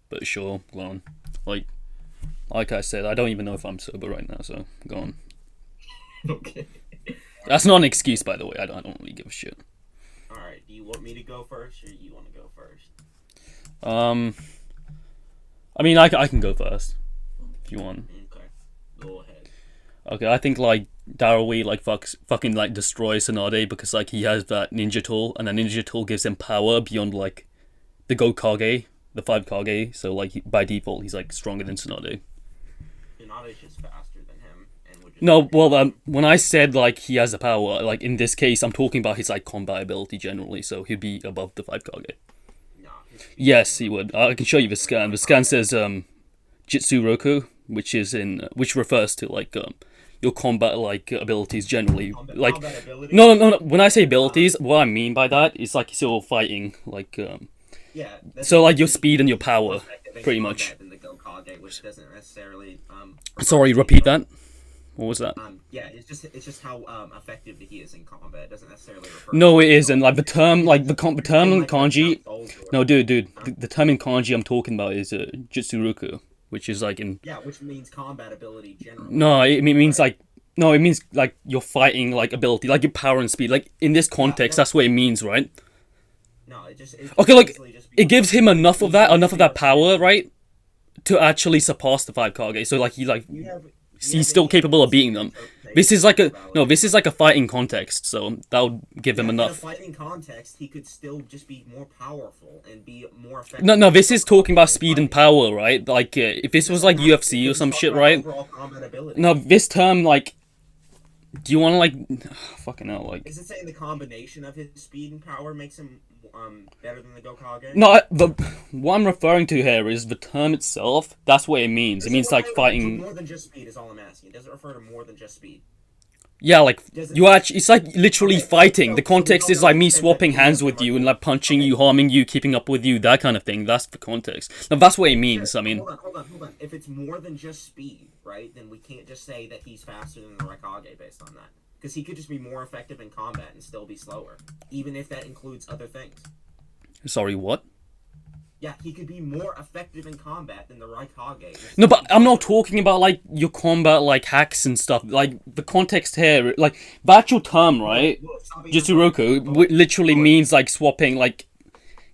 But sure, go on. Like, like I said, I don't even know if I'm sober right now, so go on. Okay. All That's right. not an excuse, by the way. I don't really give a shit. All right. Do you want me to go first, or you want to go first? Um, I mean, I can go first if you want. Okay. Go ahead. Okay, I think like Darui like fucking like destroys Tsunade because like he has that ninja tool, and that ninja tool gives him power beyond like the Kage, the five Kage. So like by default, he's like stronger than Tsunade. Tsunade's just faster than him, and would just No, well, him. when I said like he has the power, like in this case, I'm talking about his like combat ability generally. So he'd be above the five Kage. Nah, his speed Yes, wouldn't he be would. I can show you the than the scan. The right scan Kage. says Jitsu Roku, which refers to like your combat like abilities generally. Like, Combat ability. no. When I say Um. abilities, what I mean by that is like still fighting, like Yeah, that's so just like your because speed and your he's more power, effective in pretty much. combat than the Gokage, which doesn't necessarily refer Sorry, to repeat that. What was that? yeah, it's just how effective he is in combat. It doesn't necessarily refer to No, it the isn't. Like the Gokage, term, because like it's the it's term been in like wiping out kanji. souls or No, dude, huh? the term in kanji I'm talking about is Jutsuruku, which is like in. Yeah, which means combat ability generally, No, it means right? like. No, it means like your fighting like ability, like your power and speed. Like in this Yeah, context, no, that's what it means, right? no, it Okay, could like easily just be it like gives him enough of be that power, repetitive. right, to actually surpass the five Kage. So like Do you he's have still any capable of beating inconsistent them. This interpretations is of like the a no. validity This is of like a it? fighting context, so that would give him Yeah, in a enough. fighting context, he could still just be more powerful and be more No, effective no. than the This is talking about Gokage in speed and fighting. power, right? Like if It this was doesn't like have to UFC or because he's some talking shit, about right? overall combat ability. No, this term like, do you want to like, fucking hell, like. Is it saying the combination of his speed and power makes him better than the Gokage? No, the what I'm referring to here is the term itself. That's what it means. It Does it means like refer to fighting. more than just speed? Is all I'm asking. Does it refer to more than just speed? Yeah, like Does it? you actually, it's like literally Okay, so fighting. The we context don't is know like if the me same type swapping any hands of them with are you and good. like punching Okay, you, harming you, keeping up with you, that kind of thing. That's the context. Now that's what it sure. means. I mean, Hold on. If it's more than just speed, right? Then we can't just say that he's faster than the Raikage based on that, because he could just be more effective in combat and still be slower, even if that includes other things. sorry, what? Yeah, he could be more effective in combat than the Raikage and No, still but be I'm not slower. talking about like your combat like hacks and stuff. Like the context here, like the actual term, right? Look, stop being retarded. Jutsuroku Look, literally look. means like swapping, like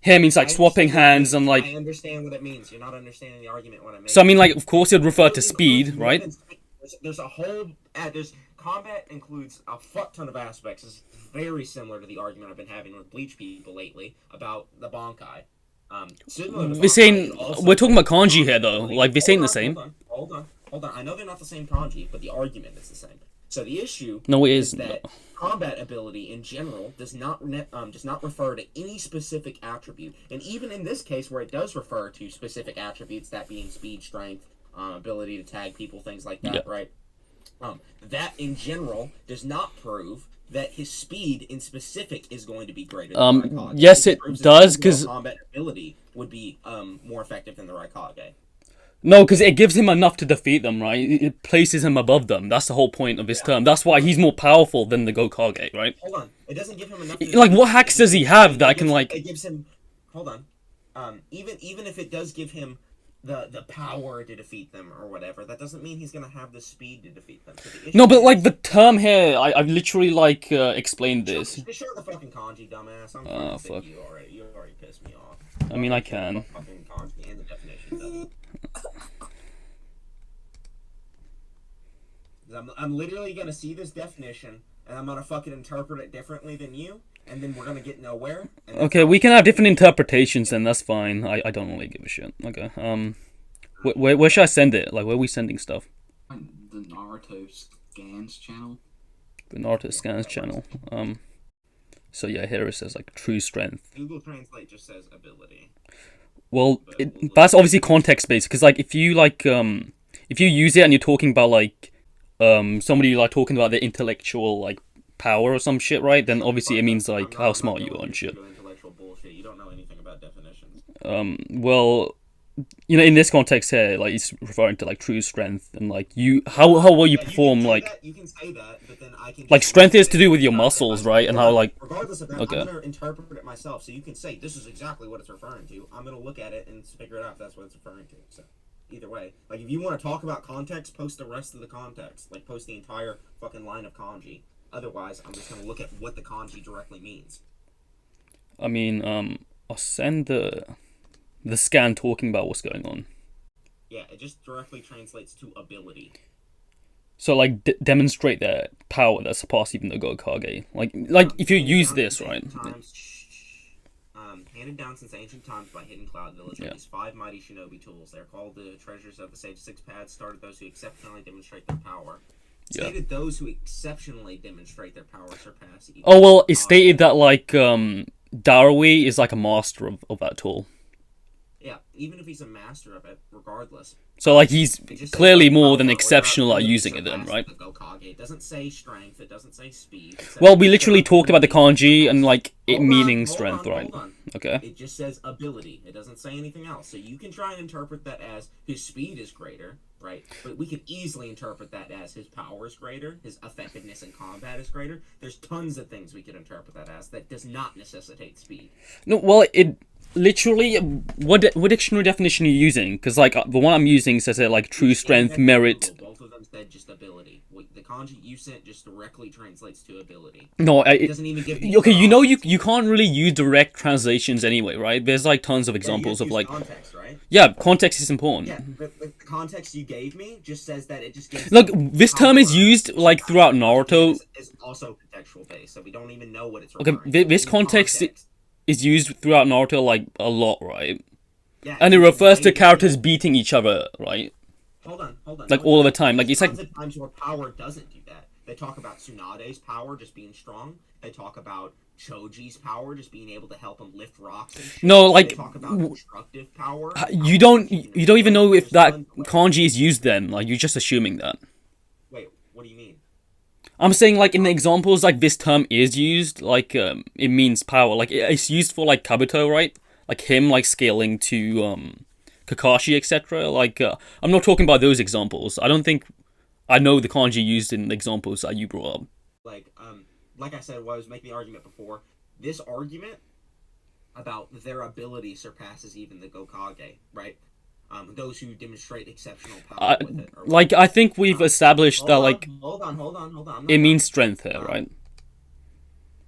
here means like I swapping understand what it hands and means. like. I understand what it means. You're not understanding the argument what I'm So I mean, making. like of course it'd refer It to includes speed, more right? than there's a whole there's combat includes a fuck ton of aspects. It's very similar to the argument I've been having with Bleach people lately about the Bankai. Similar to This Bankai, it ain't. also We're talking about includes kanji combat here though. ability. Like this ain't the same. Hold on. I know they're not the same kanji, but the argument is the same. So the issue No, it is isn't. that combat ability in general does not refer to any specific attribute, and even in this case where it does refer to specific attributes, that being speed, strength, ability to tag people, things like Yeah. that, right? That in general does not prove that his speed in specific is going to be greater than the Raikage. It Yes, just it proves his does. overall Cause combat ability would be more effective than the Raikage. no, because it gives him enough to defeat them, right? It places him above them. That's the whole point of his Yeah. term. That's why Hold on. he's more powerful than the Gokage, right? Hold on. It doesn't give him enough to Like, defeat what them. hacks does he have that can It like? gives him. Hold on. Even if it does give him the power to defeat them or whatever, that doesn't mean he's gonna have the speed to defeat them. So the No, issue but like is, the term here, I've literally like explained show, this. show the fucking kanji, dumbass. I'm fucking Oh sick of fuck. you already. You already pissed me off. I Go mean, I ahead, show the can. fucking kanji and the definitions of it. 'Cause I'm literally gonna see this definition and I'm gonna fucking interpret it differently than you, and then we're gonna get nowhere, and that's Okay, not we can have different what we want interpretations, to then that's fine. I don't really give a shit. Okay. Where should I send it? Like, where are we sending stuff? The Naruto scans channel. The Naruto Yeah, scans that works. channel. So yeah, here it says like true strength. Google Translate just says ability, Well, but we'll look that's at obviously context based because like if you use it and you're talking about like somebody like talking about their intellectual like power or some shut right, then shut the obviously it fuck up. means like how I'm not smart you going are and into shit. your intellectual bullshit. You don't know anything about definitions. Well, you know, in this context here, like he's referring to like true strength and like how well you Yeah, perform like you can say that, but then I can like just strength is say to do with your regardless of muscles, right? And how like regardless of that, okay. I'm gonna interpret it myself. So you can say this is exactly what it's referring to. I'm gonna look at it and figure it out if that's what it's referring to. So either way, like if you want to talk about context, post the rest of the context. Like post the entire fucking line of kanji. Otherwise, I'm just gonna look at what the kanji directly means. I mean, I'll send the scan talking about what's going on. Yeah, it just directly translates to ability. So like demonstrate their power that surpass even the Gokage. Like if you use this right. Handed down since ancient times by Hidden Cloud Village are these 5 mighty shinobi tools. They are called the treasures of the Sage Six Paths. Started those who exceptionally demonstrate their power. Stated those who exceptionally demonstrate their power surpass even. Oh well, it stated that like Darui is like a master of that tool. Yeah, even if he's a master of it, regardless. So like he's clearly more than exceptional at using it then, right? The Gokage. It doesn't say strength, it doesn't say speed. Well, we literally talked about the kanji and like it meaning strength, right? Okay. It just says ability. It doesn't say anything else. So you can try and interpret that as his speed is greater, right? But we can easily interpret that as his power is greater, his effectiveness in combat is greater. There's tons of things we could interpret that as that does not necessitate speed. No, well, it literally what dictionary definition are you using? Because like the one I'm using says it like true strength, merit. Both of them said just ability. The kanji you sent just directly translates to ability. No, it doesn't even give you. Okay, you know you can't really use direct translations anyway, right? There's like tons of examples of like context, right? Yeah, context is important. Yeah, but the context you gave me just says that it just gives. Look, this term is used like throughout Naruto. It's also contextual based, so we don't even know what it's. Okay, this context is used throughout Naruto like a lot, right? Yeah, and it refers to characters beating each other, right? Hold on. Like all of the time, like it's like times where power doesn't do that. They talk about Tsunade's power just being strong. They talk about Choji's power just being able to help him lift rocks. And shit. No, like they talk about destructive power. You don't even know if that kanji is used then. Like you're just assuming that. Wait, what do you mean? I'm saying like in the examples like this term is used like it means power. Like it's used for like Kabuto, right? Like him like scaling to Kakashi, etc. Like I'm not talking about those examples. I don't think I know the kanji used in the examples that you brought up. Like I said, what I was making the argument before. This argument about their ability surpasses even the Gokage, right? Those who demonstrate exceptional power with it. Like I think we've established that like. Hold on. It means strength here, right?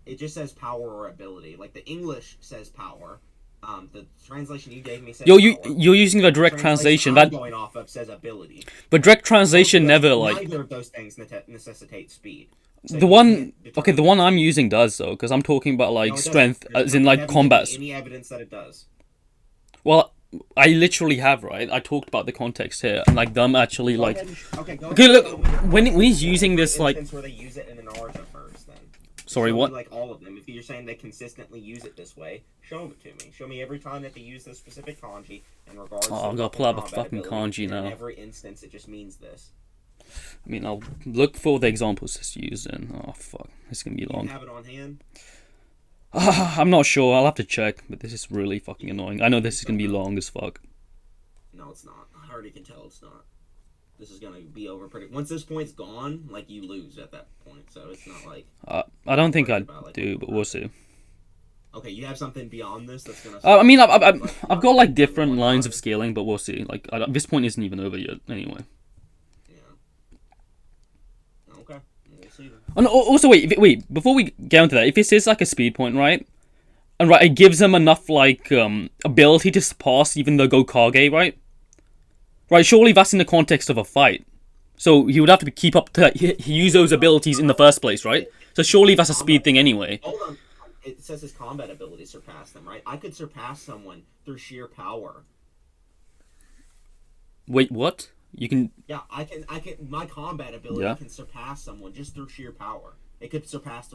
It just says power or ability. Like the English says power. The translation you gave me says you're using the direct translation that going off of says ability. But direct translation never like neither of those things necessitate speed. So the one I'm using does though, because I'm talking about like strength as in like combat. Any evidence that it does? Well, I literally have, right? I talked about the context here and like them actually like. Okay, look when he's using this like. Where they use it in the Naruto first, then. Sorry, what? Like all of them. If you're saying they consistently use it this way, show it to me. Show me every time that they use this specific kanji in regards. Oh, I'm gonna pull up a fucking kanji now. In every instance, it just means this. I mean, I'll look for the examples that's used and oh fuck, it's gonna be long. You have it on hand? I'm not sure. I'll have to check, but this is really fucking annoying. I know this is gonna be long as fuck. No, it's not. I already can tell it's not. This is gonna be over pretty. Once this point's gone, like you lose at that point. So it's not like. I don't think I do, but we'll see. Okay, you have something beyond this that's gonna. I mean, I've got like different lines of scaling, but we'll see. Like this point isn't even over yet, anyway. Okay, we'll see then. And also, wait, before we get into that, if this is like a speed point, right? And right, it gives them enough like ability to surpass even the Gokage, right? Right, surely that's in the context of a fight. So he would have to keep up to he use those abilities in the first place, right? So surely that's a speed thing anyway. Hold on. It says his combat abilities surpass them, right? I could surpass someone through sheer power. Wait, what? You can. Yeah, I can. My combat ability can surpass someone just through sheer power. It could surpass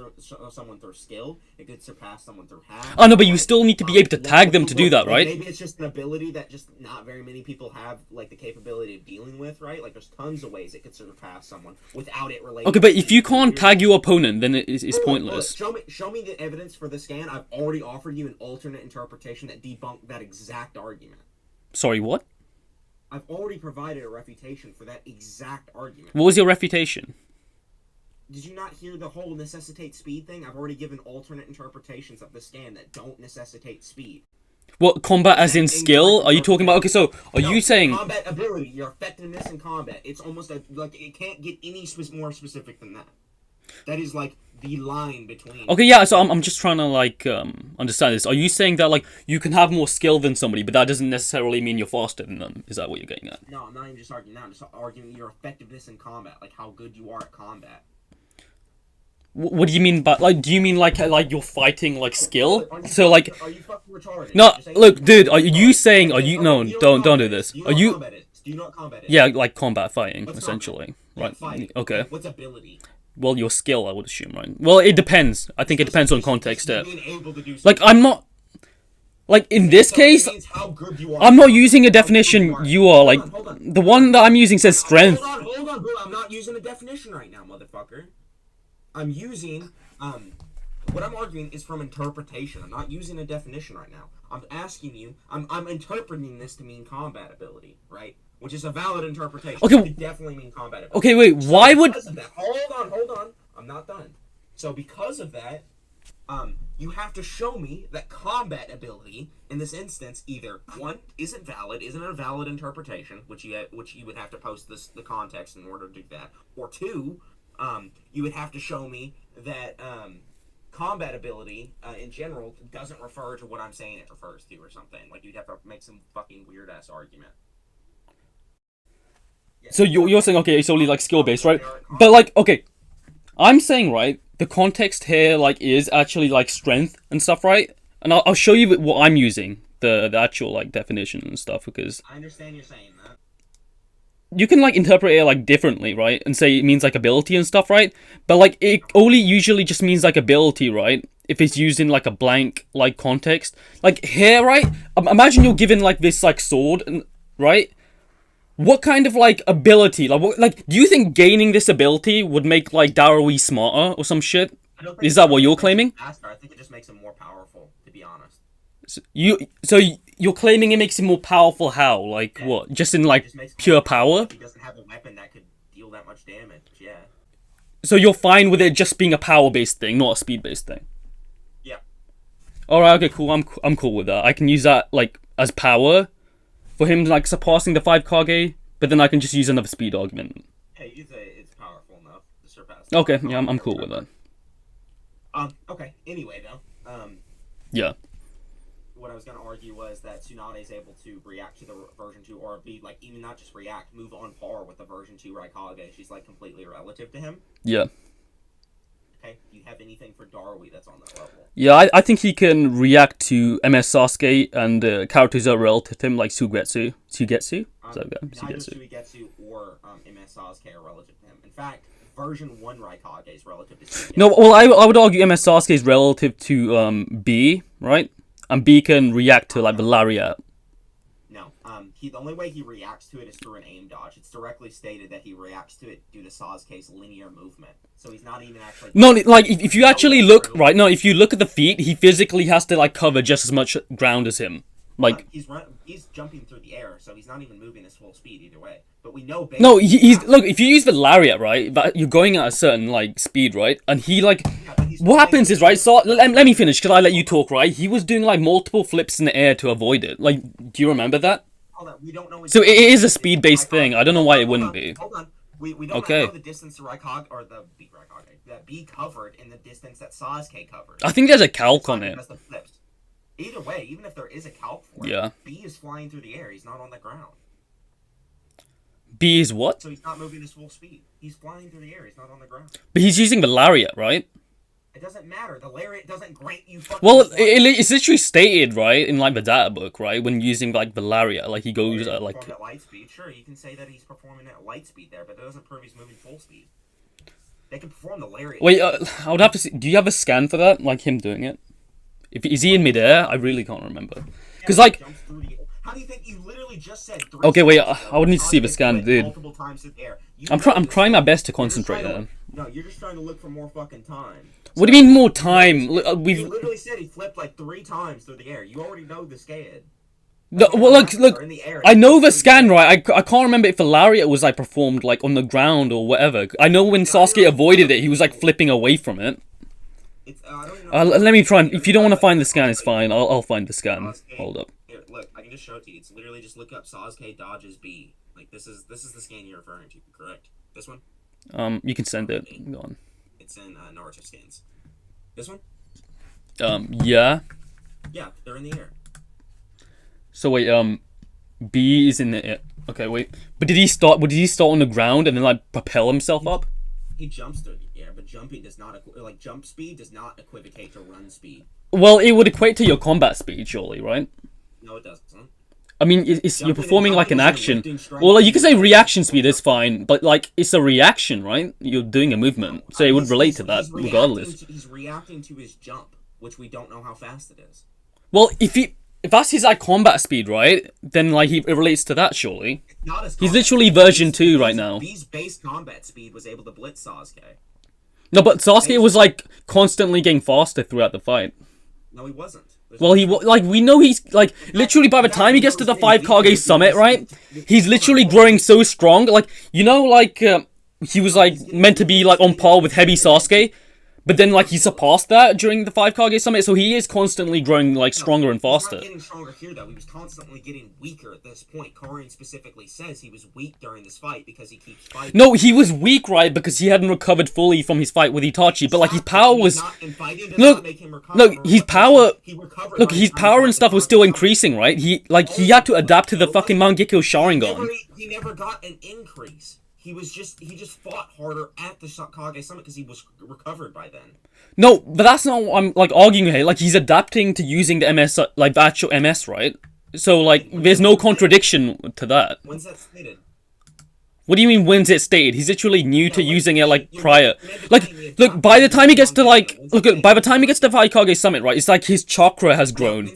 someone through skill. It could surpass someone through hack. Oh no, but you still need to be able to tag them to do that, right? Maybe it's just an ability that just not very many people have, like the capability of dealing with, right? Like there's tons of ways it could surpass someone without it related. Okay, but if you can't tag your opponent, then it's pointless. Look, show me the evidence for the scan. I've already offered you an alternate interpretation that debunked that exact argument. Sorry, what? I've already provided a refutation for that exact argument. What was your refutation? Did you not hear the whole necessitate speed thing? I've already given alternate interpretations of the scan that don't necessitate speed. What, combat as in skill? Are you talking about? Okay, so are you saying combat ability, your effectiveness in combat? It's almost like it can't get any more specific than that. That is like the line between. Okay, yeah. So I'm just trying to like understand this. Are you saying that like you can have more skill than somebody, but that doesn't necessarily mean you're faster than them? Is that what you're getting at? No, I'm not even just arguing that. I'm just arguing your effectiveness in combat, like how good you are at combat. What do you mean by like? Do you mean like you're fighting like skill? So like, are you fucking retarded? no, look, dude. Are you saying? Are you no? Don't do this. Are you? Do you know what combat is? Yeah, like combat fighting, What's essentially. combat? Right. Fighting. Okay. What's ability? Well, your skill, I would assume, right? Well, it depends. I think it depends on context. Being able to do Like, I'm not. Like in this case, how good you are. I'm not using a definition. You are like Hold on. the one that I'm using says strength. Hold on, bro. I'm not using a definition right now, motherfucker. I'm using what I'm arguing is from interpretation. I'm not using a definition right now. I'm asking you. I'm interpreting this to mean combat ability, right? Which is a valid interpretation. Okay. It could definitely mean combat ability. Okay, wait. Why would? Hold on. I'm not done. So because of that, you have to show me that combat ability in this instance either one isn't a valid interpretation, which you would have to post the context in order to do that, or two, you would have to show me that combat ability in general doesn't refer to what I'm saying it refers to, or something. Like you'd have to make some fucking weird ass argument. Yeah, So you're saying okay, it's only like skill based, right? But like okay, I'm saying right. The context here like is actually like strength and stuff, right? And I'll show you what I'm using the actual like definition and stuff because I understand you're saying that. you can like interpret it like differently, right? And say it means like ability and stuff, right? But like it only usually just means like ability, right? If it's used in like a blank like context, like here, right? Imagine you're given like this like sword, right? What kind of like ability, like what, like do you think gaining this ability would make like Darui smarter or some shit? Is that what you're claiming? Faster. I think it just makes him more powerful, to be honest. So you're claiming it makes him more powerful? How? Like what? Just in like pure power? He doesn't have a weapon that could deal that much damage. Yeah. So you're fine with it just being a power-based thing, not a speed-based thing? Yeah. All right. Okay. Cool. I'm cool with that. I can use that like as power for him like surpassing the 5 Kage, but then I can just use another speed argument. Hey, you say it's powerful enough to surpass. Okay. Yeah. I'm cool with that. Okay. Anyway, though. Yeah. What I was going to argue was that Tsunade is able to react to the version 2, or be like, even not just react, move on par with the version 2 Raikage. She's like completely relative to him. Yeah. Okay, do you have anything for Darui that's on that level? Yeah, I think he can react to MS Sasuke and characters that are relative to him, like Sugetsu. Sugetsu? Is that good? Neither Sugetsu. Suigetsu or MS Sasuke are relative to him. In fact, version 1 Raikage is relative to Suigetsu. No, well, I would argue MS Sasuke is relative to B, right? And B can react to like the lariat. No, the only way he reacts to it is through an aim dodge. It's directly stated that he reacts to it due to Sasuke's linear movement. So he's not even actually... No, like if you actually look, right, no, if you look at the feet, he physically has to like cover just as much ground as him. Like he's jumping through the air, so he's not even moving his full speed either way. But we know... No, he's... Look, if you use the lariat, right, but you're going at a certain, like, speed, right? And he, like... What happens is, right, so... Let me finish, because I let you talk, right? He was doing, like, multiple flips in the air to avoid it. Like, do you remember that? We don't know... So it is a speed-based thing. I don't know why it wouldn't be. Hold on. We don't know the distance to Raikage... Or the... Raikage... That B covered in the distance that Sasuke covered. I think there's a calc on it. Either way, even if there is a calc for it, yeah. B is flying through the air. He's not on the ground. B is what? So he's not moving his full speed. He's flying through the air. He's not on the ground. But he's using the lariat, right? It doesn't matter. The lariat doesn't grant you fucking... Well, it's literally stated, right, in, like, the data book, right? When using, like, the lariat, like, he goes at, like... At light speed. Sure, you can say that he's performing at light speed there, but that doesn't prove he's moving full speed. They can perform the lariat... Wait, I would have to see... Do you have a scan for that? Like, him doing it? Is he in midair? I really can't remember. Because, like... How do you think you literally just said... Okay, wait, I would need to see the scan, dude. I'm trying my best to concentrate there. No, you're just trying to look for more fucking time. What do you mean more time? You literally said he flipped like 3 times through the air. You already know the SCAD. No, Like, well, look, they're in the air. I know the It's scan, right? I can't remember if the lariat was like performed like on the ground or whatever. I know when Sasuke avoided it, he was like flipping away from it. It's, I don't even know. Let me try. If you don't want to find the scan, it's fine. I'll find the scan. Hold up. Here, look, I can just show it to you. It's literally just look up Sasuke dodges B. Like this is the scan you're referring to, correct? This one? You can send it. Go on. It's in Naruto scans. This one? Yeah. Yeah, they're in the air. So wait, B is in the air. Okay, wait. But did he start? Did he start on the ground and then like propel himself up? He jumps through the air, but jumping does not like jump speed does not equivocate to run speed. Well, it would equate to your combat speed, surely, right? No, it doesn't. I mean, you're performing like an action. Well, Well, like, you can say reaction speed is fine, but like it's a reaction, right? You're doing a movement, so it would relate to that regardless. He's reacting to his jump, which we don't know how fast it is. Well, if that's his like combat speed, right? Then like it relates to that, surely. Not as He's literally version 2 right now. B's base combat speed was able to blitz Sasuke. No, but Sasuke was like constantly getting faster throughout the fight. No, he wasn't. Well, like we know he's like literally by the time he gets to the 5 Kage summit, right? He's literally growing so strong. Like you know, like he was like meant to be like on par with heavy Sasuke, but then like he surpassed that during the 5 Kage summit. So he is constantly growing like stronger and faster. He's not getting stronger here though. He was constantly getting weaker at this point. Karian specifically says he was weak during this fight because he keeps fighting. No, he was weak, right? Because he hadn't recovered fully from his fight with Itachi. But like his power was look, his power. Look, his power and stuff was still increasing, right? He had to adapt to the fucking Mangekyo Sharingan. He never got an increase. He just fought harder at the Kage Summit because he was recovered by then. No, but that's not what I'm like arguing here. Like he's adapting to using the MS, like the actual MS, right? So like, there's no contradiction to that. When's that stated? What do you mean? When's it stated? He's literally new to using it like prior. Like, look, by the time he gets to like, by the time he gets to the Kage Summit, right? It's like his chakra has grown.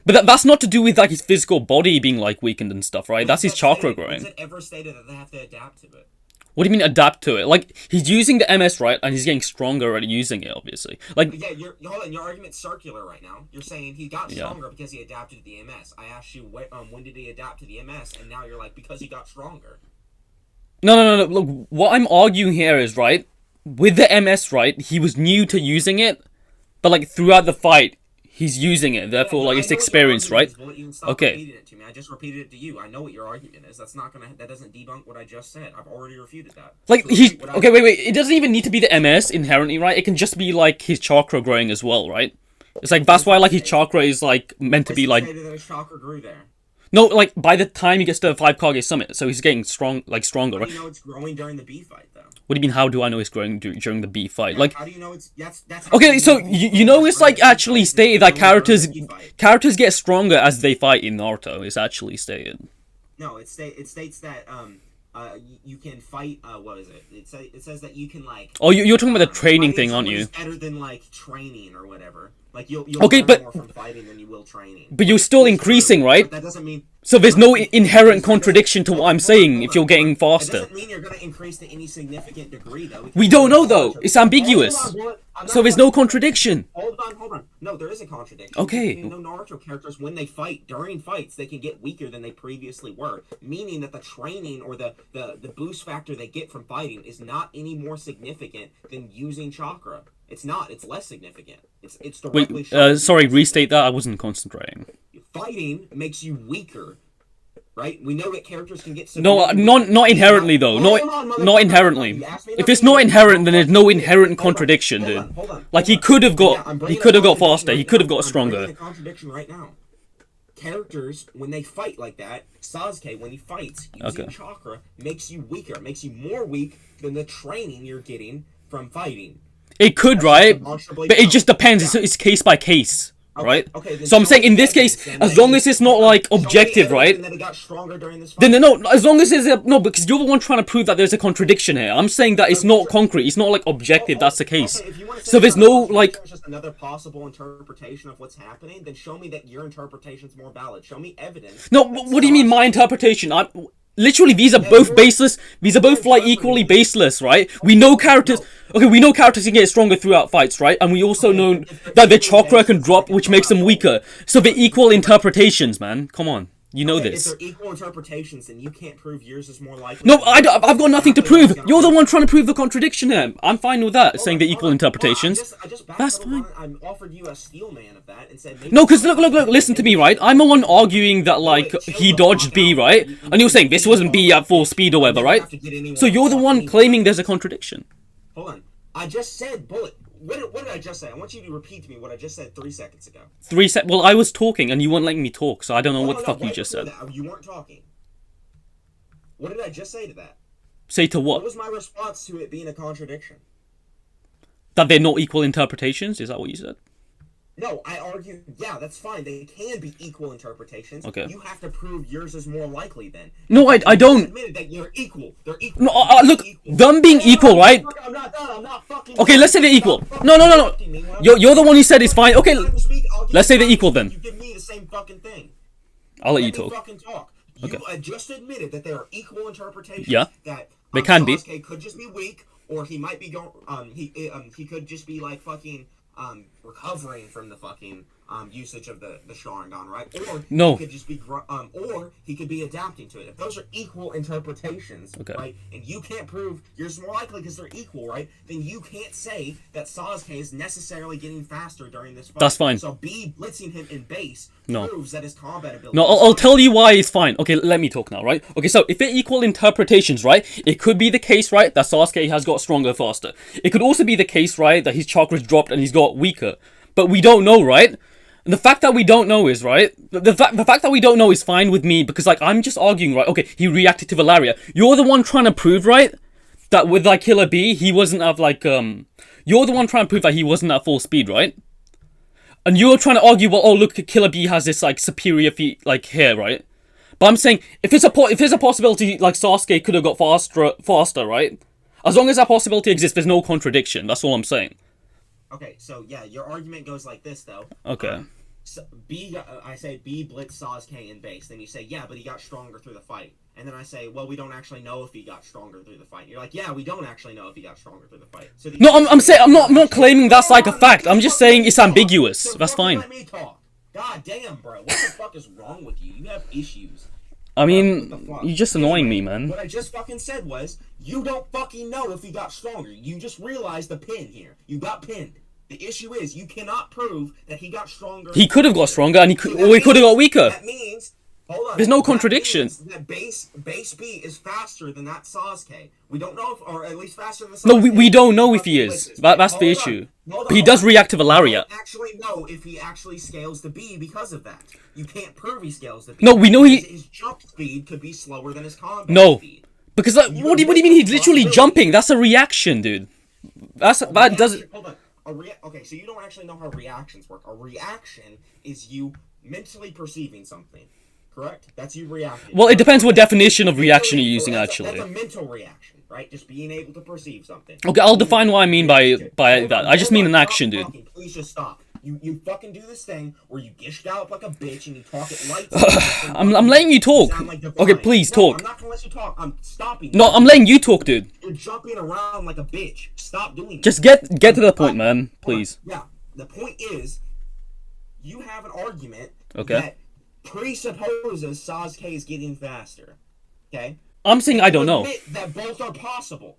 But that's not to do with like his physical body being like weakened and stuff, right? That's his chakra growing. Has it ever stated that they have to adapt to it? What do you mean adapt to it? Like he's using the MS, right? And he's getting stronger at using it, obviously. Like yeah, hold on. Your argument's circular right now. You're saying he got stronger because he adapted to the MS. I asked you when did he adapt to the MS, and now you're like because he got stronger. No. Look, what I'm arguing here is, right, with the MS, right, he was new to using it, but, like, throughout the fight, he's using it, therefore, like, it's experience, right? Okay. It to me. I just repeated it to you. I know what your argument is. That doesn't debunk what I just said. I've already refuted that. Like, okay, wait, it doesn't even need to be the MS inherently, right? It can just be, like, his chakra growing as well, right? It's like, that's why, like, his chakra is, like, meant to be, like... His chakra grew there. No, like, by the time he gets to the 5 Kage Summit, so he's getting stronger, How right? do you know it's growing during the B fight, though? What do you mean, how do I know it's growing during the B fight? Like, how do you know it's... That's okay, so you know it's, like, actually stated that characters get stronger as they fight in Naruto. It's actually stated. No, it states that, you can fight, what is it? It says that you can, like... Oh, you're talking about the training thing, aren't you? Better than, like, training or whatever. Like, you'll okay, learn more from fighting than you will training. But you're still increasing, right? But that doesn't mean... So there's no inherent contradiction to what I'm saying if you're getting faster. It doesn't mean you're going to increase to any significant degree, though. We don't know, though. It's ambiguous. So there's no contradiction. Hold on. No, there is a contradiction. Okay. You know, Naruto characters, when they fight, during fights, they can get weaker than they previously were. Meaning that the training or the boost factor they get from fighting is not any more significant than using chakra. It's not. It's less significant. It's directly... Wait, sorry, restate that. I wasn't concentrating. Fighting makes you weaker, right? We know that characters can get... No, not inherently, though. Not inherently. If it's not inherent, then there's no inherent contradiction, dude. Like, he could have got faster. He could have got stronger. I'm bringing a contradiction right now. Characters, when they fight like that, Sasuke, when he fights using chakra, makes you weaker. It makes you more weak than the training you're getting from fighting. It could, right? But it just depends. It's case by case, right? Okay, so I'm saying in this case, as long as it's not like objective, right? Then no, as long as it's no, because you're the one trying to prove that there's a contradiction here. I'm saying that it's not concrete. It's not like objective. That's the case. So there's no like. It's just another possible interpretation of what's happening. Then show me that your interpretation is more valid. Show me evidence. No, what do you mean my interpretation? literally, these are both baseless. These are both like equally baseless, right? We know characters. Okay, we know characters can get stronger throughout fights, right? And we also know that their chakra can drop, which makes them weaker. So they're equal interpretations, man. Come on. You know this. If they're equal interpretations, then you can't prove yours is more likely. No, I've got nothing to prove. You're the one trying to prove the contradiction here. I'm fine with that, saying they're equal interpretations. I just That's fine. I offered you a steel man of that and said. No, because look, listen to me, right? I'm the one arguing that, like, he dodged B, right? And you're saying this wasn't B at full speed or whatever, right? So you're the one claiming there's a contradiction. Hold on. I just said bullet. What did I just say? I want you to repeat to me what I just said 3 seconds ago. Well, I was talking and you weren't letting me talk, so I don't know what the fuck you just said. You weren't talking. What did I just say to that? Say to what? What was my response to it being a contradiction? That they're not equal interpretations? Is that what you said? No, I argue, yeah, that's fine. They can be equal interpretations. Okay. You have to prove yours is more likely then. No, I don't. Admitted that you're equal. They're equal. No, look, them being equal, right? I'm not done. I'm not fucking. Okay, let's say they're equal. No. You're the one who said it's fine. Okay, let's say they're equal then. You give me the same fucking thing. I'll let you talk. Fucking talk. Okay. You just admitted that there are equal interpretations. Yeah. That they can be. Sasuke could just be weak, or he might be going. He could just be like fucking recovering from the fucking usage of the Sharingan, right? Or no. He could just be or he could be adapting to it. If those are equal interpretations, okay, right? And you can't prove yours more likely because they're equal, right? Then you can't say that Sasuke is necessarily getting faster during this fight. That's fine. So B blitzing him in base proves that his combat ability. No, I'll tell you why it's fine. Okay, let me talk now, right? Okay, so if they're equal interpretations, right? It could be the case, right, that Sasuke has got stronger faster. It could also be the case, right, that his chakra's dropped and he's got weaker. But we don't know, right? And the fact that we don't know is, right? The fact that we don't know is fine with me because, like, I'm just arguing, right? Okay, he reacted to Valeria. You're the one trying to prove, right, that with, like, Killer B, he wasn't at, like, You're the one trying to prove that he wasn't at full speed, right? And you're trying to argue, well, oh, look, Killer B has this, like, superior feat, like, here, right? But I'm saying, if there's a possibility, like, Sasuke could have got faster, right? As long as that possibility exists, there's no contradiction. That's all I'm saying. Okay, so yeah, your argument goes like this though. Okay. So I say B blitzed Sasuke in base. Then you say, yeah, but he got stronger through the fight. And then I say, well, we don't actually know if he got stronger through the fight. And you're like, yeah, we don't actually know if he got stronger through the fight. So no, I'm saying I'm not claiming that's like a fact. I'm just saying it's ambiguous. So that's fine. Let me talk. God damn, bro, what the fuck is wrong with you? You have issues. I mean, you're just annoying me, man. What I just fucking said was, you don't fucking know if he got stronger. You just realized the pin here. You got pinned. The issue is, you cannot prove that he got stronger. He could have got stronger, and he could have got weaker. That means, hold on. There's no contradiction. That base B is faster than that Sasuke. We don't know if, or at least faster than Sasuke. No, we don't know if he is. That's the issue. But he does react to Valeria. We don't actually know if he actually scales the B because of that. You can't prove he scales the B. No, we know his jump speed could be slower than his combat speed. Because like, what do you mean he's literally jumping? That's a reaction, dude. That doesn't. Hold on. Okay, so you don't actually know how reactions work. A reaction is you mentally perceiving something, correct? That's you reacting. Well, it depends what definition of reaction you're using, actually. That's a mental reaction, right? Just being able to perceive something. Okay, I'll define what I mean by that. I just mean an action, dude. Please just stop. You fucking do this thing where you gish gallop like a bitch and you talk at lights. I'm letting you talk. Okay, please talk. I'm not gonna let you talk. I'm stopping. No, I'm letting you talk, dude. You're jumping around like a bitch. Stop doing that. Just get to the point, man. Please. Yeah. The point is, you have an argument okay, that presupposes Sasuke is getting faster. Okay? I'm saying I don't know. That both are possible.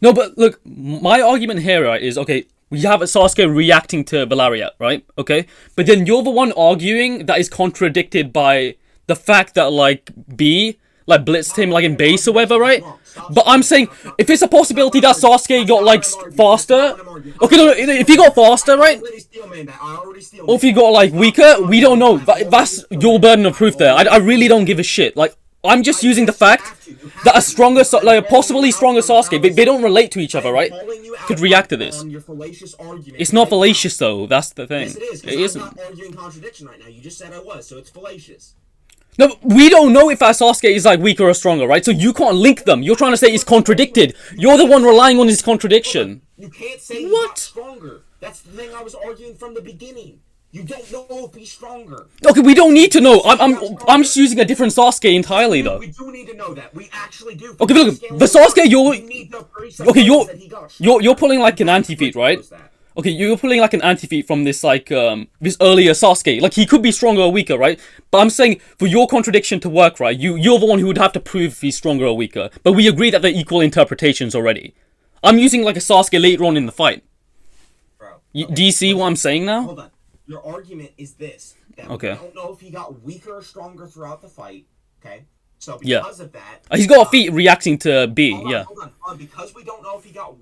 No, but look, my argument here, right, is, okay, we have Sasuke reacting to Valeria, right? Okay? But then you're the one arguing that is contradicted by the fact that, like, B, like, blitzed him, like, in base or whatever, right? But I'm saying, if it's a possibility that Sasuke got, like, faster... Okay, no, if he got faster, right? Or if he got, like, weaker, we don't know. That's your burden of proof there. I really don't give a shit. Like, I'm just using the fact that a stronger, like, a possibly stronger Sasuke, they don't relate to each other, right? Could react to this. It's not fallacious, though. That's the thing. Yes, it is. It isn't. I'm not arguing contradiction right now. You just said I was, so it's fallacious. No, but we don't know if our Sasuke is, like, weaker or stronger, right? So you can't link them. You're trying to say it's contradicted. You're the one relying on his contradiction. You can't say he got stronger. That's the thing I was arguing from the beginning. You don't know if he's stronger. Okay, we don't need to know. I'm just using a different Sasuke entirely though. We do need to know that. We actually do. Okay, look, the Sasuke you're pulling like an anti-feat, right? Okay, you're pulling like an anti-feat from this like this earlier Sasuke. Like he could be stronger or weaker, right? But I'm saying for your contradiction to work, right? You're the one who would have to prove if he's stronger or weaker. But we agree that they're equal interpretations already. I'm using like a Sasuke later on in the fight. Bro, Do you see what I'm saying now? Hold on. Your argument is this. That Okay. We don't know if he got weaker or stronger throughout the fight. Okay? So because of that... He's got a feat reacting to B, Hold on. Because we don't know if he got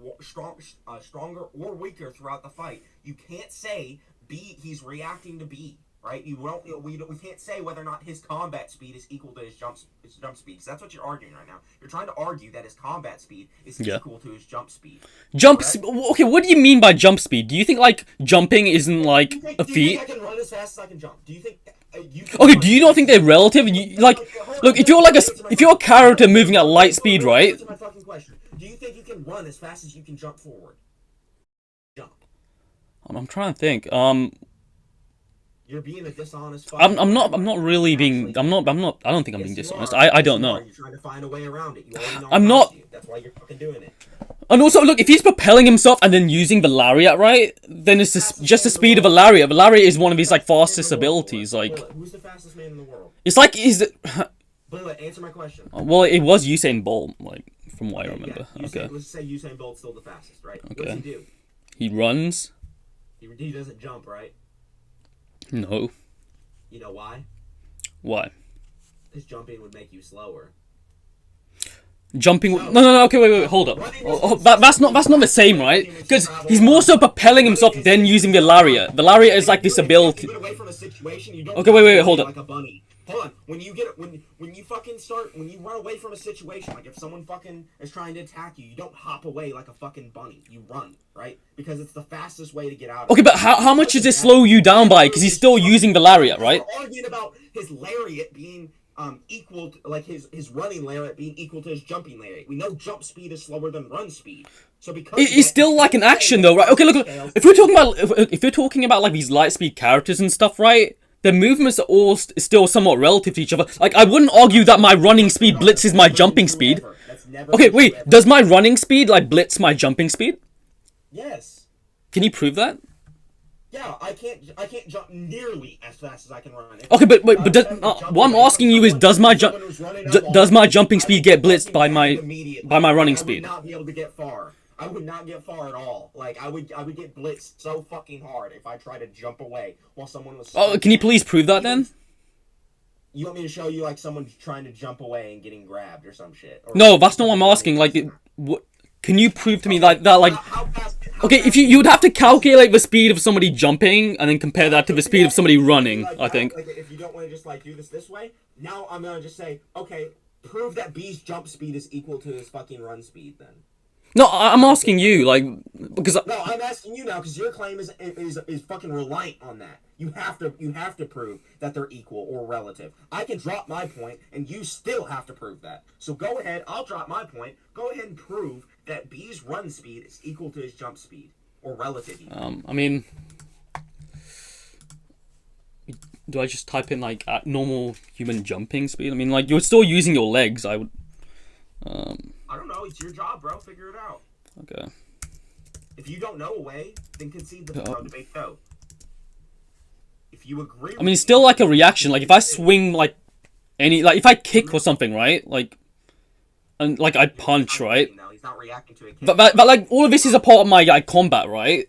stronger or weaker throughout the fight, you can't say he's reacting to B, right? We can't say whether or not his combat speed is equal to his jump speed. Because that's what you're arguing right now. You're trying to argue that his combat speed is equal to his jump speed. Okay, what do you mean by jump speed? Do you think like jumping isn't like a feat? Do you think I can run as fast as I can jump? Do you think Okay, do you not think they're relative? Look, if you're a character moving at light speed, right? Answer my fucking question. Do you think you can run as fast as you can jump forward? Jump. I'm trying to think. You're being a dishonest. I'm not really being. I don't think I'm being dishonest. I don't know. You're trying to find a way around it. You already know I'm not. That's why you're fucking doing it. And also, look, if he's propelling himself and then using the lariat, right? Then it's just the speed of a lariat. The lariat is one of his like fastest abilities. Like, who's the fastest man in the world? it's like Bullet, answer my question. Well, it was Usain Bolt, like from what I remember. Okay. Let's say Usain Bolt's still the fastest, right? Okay. What does he do? He runs. He doesn't jump, right? No. You know why? Why? Because jumping would make you slower. Jumping. No. Okay, wait. Hold up. That's not the same, right? Because he's more so propelling himself than using the lariat. The lariat is like this ability. Okay, wait. Hold up. Like a bunny. Hold on. When you run away from a situation, like if someone fucking is trying to attack you, you don't hop away like a fucking bunny. You run, right? Because it's the fastest way to get out of it. Okay, but how much does it slow you down by? Because he's still using the lariat, right? We're arguing about his lariat being equal to, like his running lariat being equal to his jumping lariat. We know jump speed is slower than run speed. So because it's still like an action though, right? Okay, look. If we're talking about like these light speed characters and stuff, right? The movements are all still somewhat relative to each other. Like, I wouldn't argue that my running speed blitzes my jumping speed. Okay, wait. Does my running speed, like, blitz my jumping speed? Yes. Can you prove that? Yeah, I can't jump nearly as fast as I can run. Okay, but what I'm asking you is, does my jumping speed get blitzed by my running speed? I would not be able to get far. I would not get far at all. Like, I would get blitzed so fucking hard if I tried to jump away while someone was... Oh, can you please prove that then? You want me to show you, like, someone trying to jump away and getting grabbed or some shit? Or no, that's not what I'm asking. Like, can you prove to me like that, like... Okay, if you would have to calculate the speed of somebody jumping and then compare that to the speed of somebody running, like, I think. Like, if you don't want to just, like, do this way, now I'm going to just say, okay, prove that B's jump speed is equal to his fucking run speed, then. No, I'm asking you, like, because... No, I'm asking you now, because your claim is fucking reliant on that. You have to prove that they're equal or relative. I can drop my point, and you still have to prove that. So go ahead, I'll drop my point. Go ahead and prove that B's run speed is equal to his jump speed, or relative. I mean... Do I just type in, like, normal human jumping speed? I mean, like, you're still using your legs, I would... I don't know. It's your job, bro. Figure it out. Okay. If you don't know a way, then concede the debate go. If you agree, I mean, it's still like a reaction. Like if I swing, like if I kick or something, right? Like, and like I punch, right? No, he's not reacting to a kick. But like all of this is a part of my like combat, right?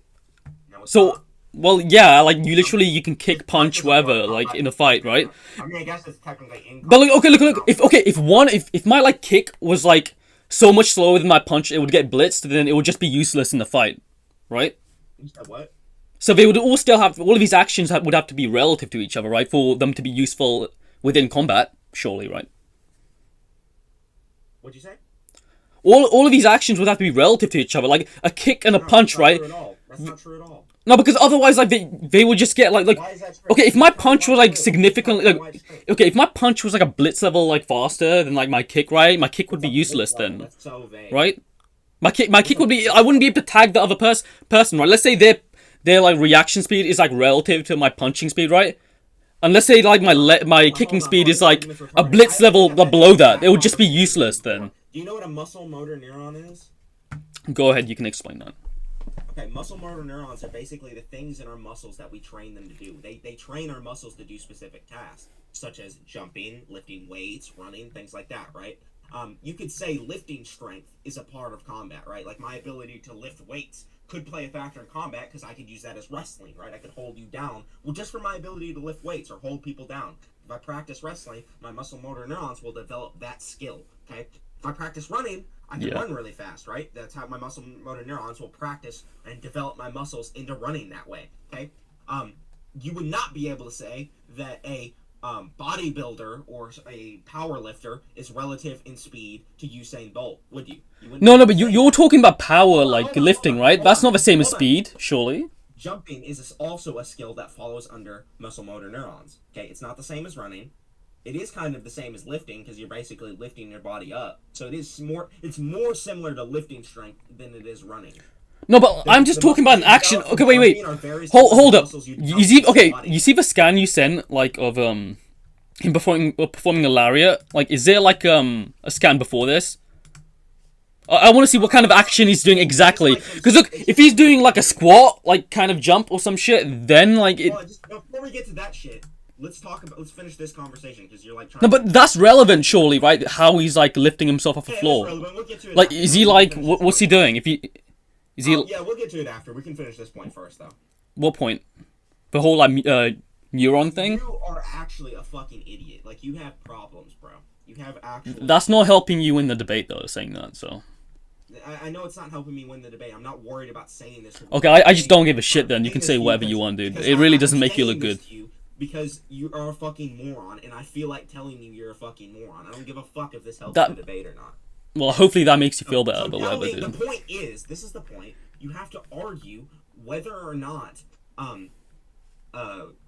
No, so. not. Well, yeah, like you can kick, punch, whatever, like in a fight, right? I mean, I guess it's technically incorrect. But like, okay, look, if my like kick was like so much slower than my punch, it would get blitzed, then it would just be useless in the fight, right? You said what? So they would all still have all of these actions would have to be relative to each other, right, for them to be useful within combat, surely, right? What'd you say? All of these actions would have to be relative to each other, like a kick and a punch, right? That's not true at all. No, because otherwise, like they would just get like okay, if my punch was like significantly like okay, if my punch was like a blitz level like faster than like my kick, right? My kick would be useless then, That's so vague. right? My kick would be I wouldn't be able to tag the other person, right? Let's say their like reaction speed is like relative to my punching speed, right? And let's say like my kicking speed is like a blitz level below that, it would just be useless then. Do you know what a muscle motor neuron is? Go ahead, you can explain that. Okay, muscle motor neurons are basically the things in our muscles that we train them to do. They train our muscles to do specific tasks, such as jumping, lifting weights, running, things like that, right? You could say lifting strength is a part of combat, right? Like my ability to lift weights could play a factor in combat because I could use that as wrestling, right? I could hold you down, well, just for my ability to lift weights or hold people down. If I practice wrestling, my muscle motor neurons will develop that skill, okay? If I practice running, I can run really fast, right? That's how my muscle motor neurons will practice and develop my muscles into running that way, okay? You would not be able to say that a bodybuilder or a power lifter is relative in speed to Usain Bolt, would you? No, but you're talking about power, like lifting, right? That's not the same as speed, surely. Jumping is also a skill that follows under muscle motor neurons. Okay, it's not the same as running. It is kind of the same as lifting because you're basically lifting your body up. So it's more similar to lifting strength than it is running. No, but I'm just talking about an action. Okay, wait. Hold up. You see the scan you sent, like, of him performing a lariat? Like, is there like a scan before this? I want to see what kind of action he's doing exactly. Because look, if he's doing like a squat, like kind of jump or some shit, then like it. Before we get to that shit, let's finish this conversation because you're like trying. No, but that's relevant, surely, right? How he's like lifting himself off the floor. We'll get to it like, after. is he like what's he doing? If he is he? Yeah, we'll get to it after. We can finish this point first, though. What point? The whole like neuron thing. You are actually a fucking idiot. Like you have problems, bro. You have actual. That's not helping you win the debate, though. Saying that, so. I know it's not helping me win the debate. I'm not worried about saying this. Okay, I just don't give a shit then. You can say whatever you want, dude. It really doesn't make you look good. Because you are a fucking moron, and I feel like telling you you're a fucking moron. I don't give a fuck if this helps the debate or not. Well, hopefully that makes you feel better, but whatever, dude. The point is, this is the point. You have to argue whether or not,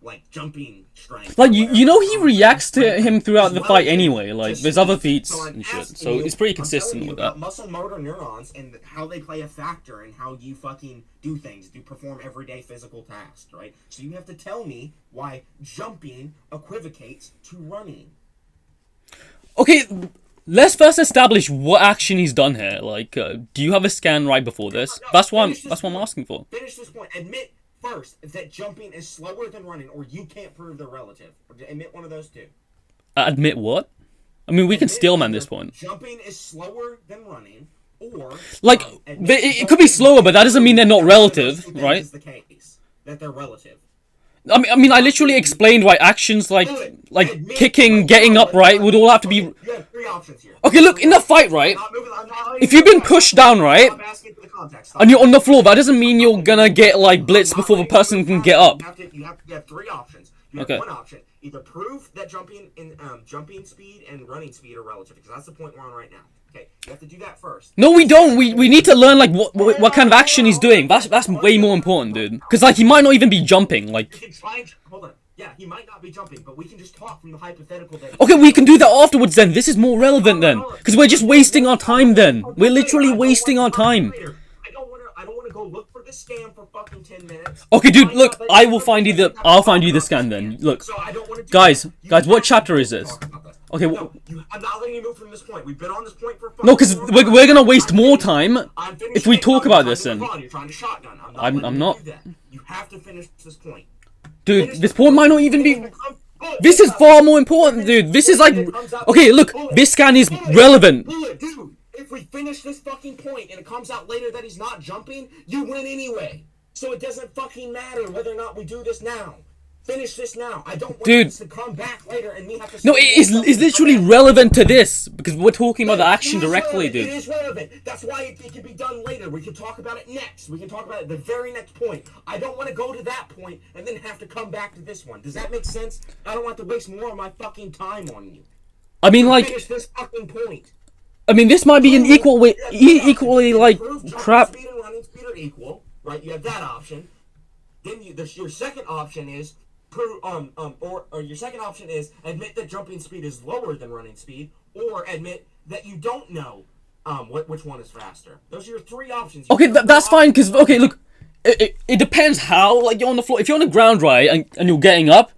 like jumping strength. Like you know, he reacts to him throughout the fight anyway. Like there's other feats and shit, so it's pretty consistent with that. Muscle motor neurons and how they play a factor in how you fucking do things, perform everyday physical tasks, right? So you have to tell me why jumping equivocates to running. Okay, let's first establish what action he's done here. Like, do you have a scan right before this? That's what I'm asking for. Finish this point. Admit first that jumping is slower than running, or you can't prove they're relative. Admit one of those two. Admit what? I mean, we can steelman this point. Jumping is slower than running, or like it could be slower, but that doesn't mean they're not relative, right? Is the case that they're relative. I mean, I literally explained why actions like kicking, getting upright would all have to be. You have three options here. Okay, look, in the fight, right? If you've been pushed down, right, and you're on the floor, that doesn't mean you're gonna get like blitzed before the person can get up. You have three options. You have one option: either prove that jumping speed and running speed are relative, because that's the point we're on right now. Okay, you have to do that first. No, we don't. We need to learn like what kind of action he's doing. That's way more important, dude. Because like he might not even be jumping. Like. Hold on. Yeah, he might not be jumping, but we can just talk from the hypothetical that. Okay, we can do that afterwards then. This is more relevant then, because we're just wasting our time then. We're literally wasting our time. I don't want to go look for the scam for fucking 10 minutes. Okay, dude, look, I'll find you the scan then. Look, guys, what chapter is this? Okay, I'm not letting you move from this point. We've been on this point for. No, because we're gonna waste more time if we talk about this then. You're trying to shotgun. I'm not. You have to finish this point. Dude, this point might not even be. This is far more important, dude. This is like. Okay, look, this scan is relevant. Dude, if we finish this fucking point and it comes out later that he's not jumping, you win anyway. So it doesn't fucking matter whether or not we do this now. Finish this now. I don't want this to come back later and me have to. No, it's literally relevant to this because we're talking about the action directly, dude. It is relevant. That's why it can be done later. We can talk about it next. We can talk about it at the very next point. I don't want to go to that point and then have to come back to this one. Does that make sense? I don't want to waste more of my fucking time on you. I mean, like. Finish this fucking point. I mean, this might be an equally like crap. Speed and running speed are equal, right? You have that option. Then your second option is. Or your second option is admit that jumping speed is lower than running speed, or admit that you don't know which one is faster. Those are your three options. Okay, that's fine, because, okay, look, it depends how, like, you're on the floor. If you're on the ground, right, and you're getting up,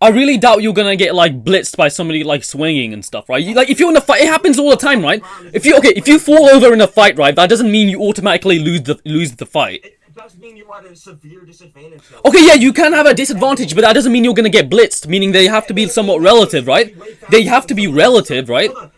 I really doubt you're gonna get, like, blitzed by somebody, like, swinging and stuff, right? Like, if you're in a fight, it happens all the time, right? If you fall over in a fight, right, that doesn't mean you automatically lose the fight. It does mean you're at a severe disadvantage, though. Okay, yeah, you can have a disadvantage, but that doesn't mean you're gonna get blitzed, meaning they have to be somewhat relative, right? They have to be relative, right? Hold on.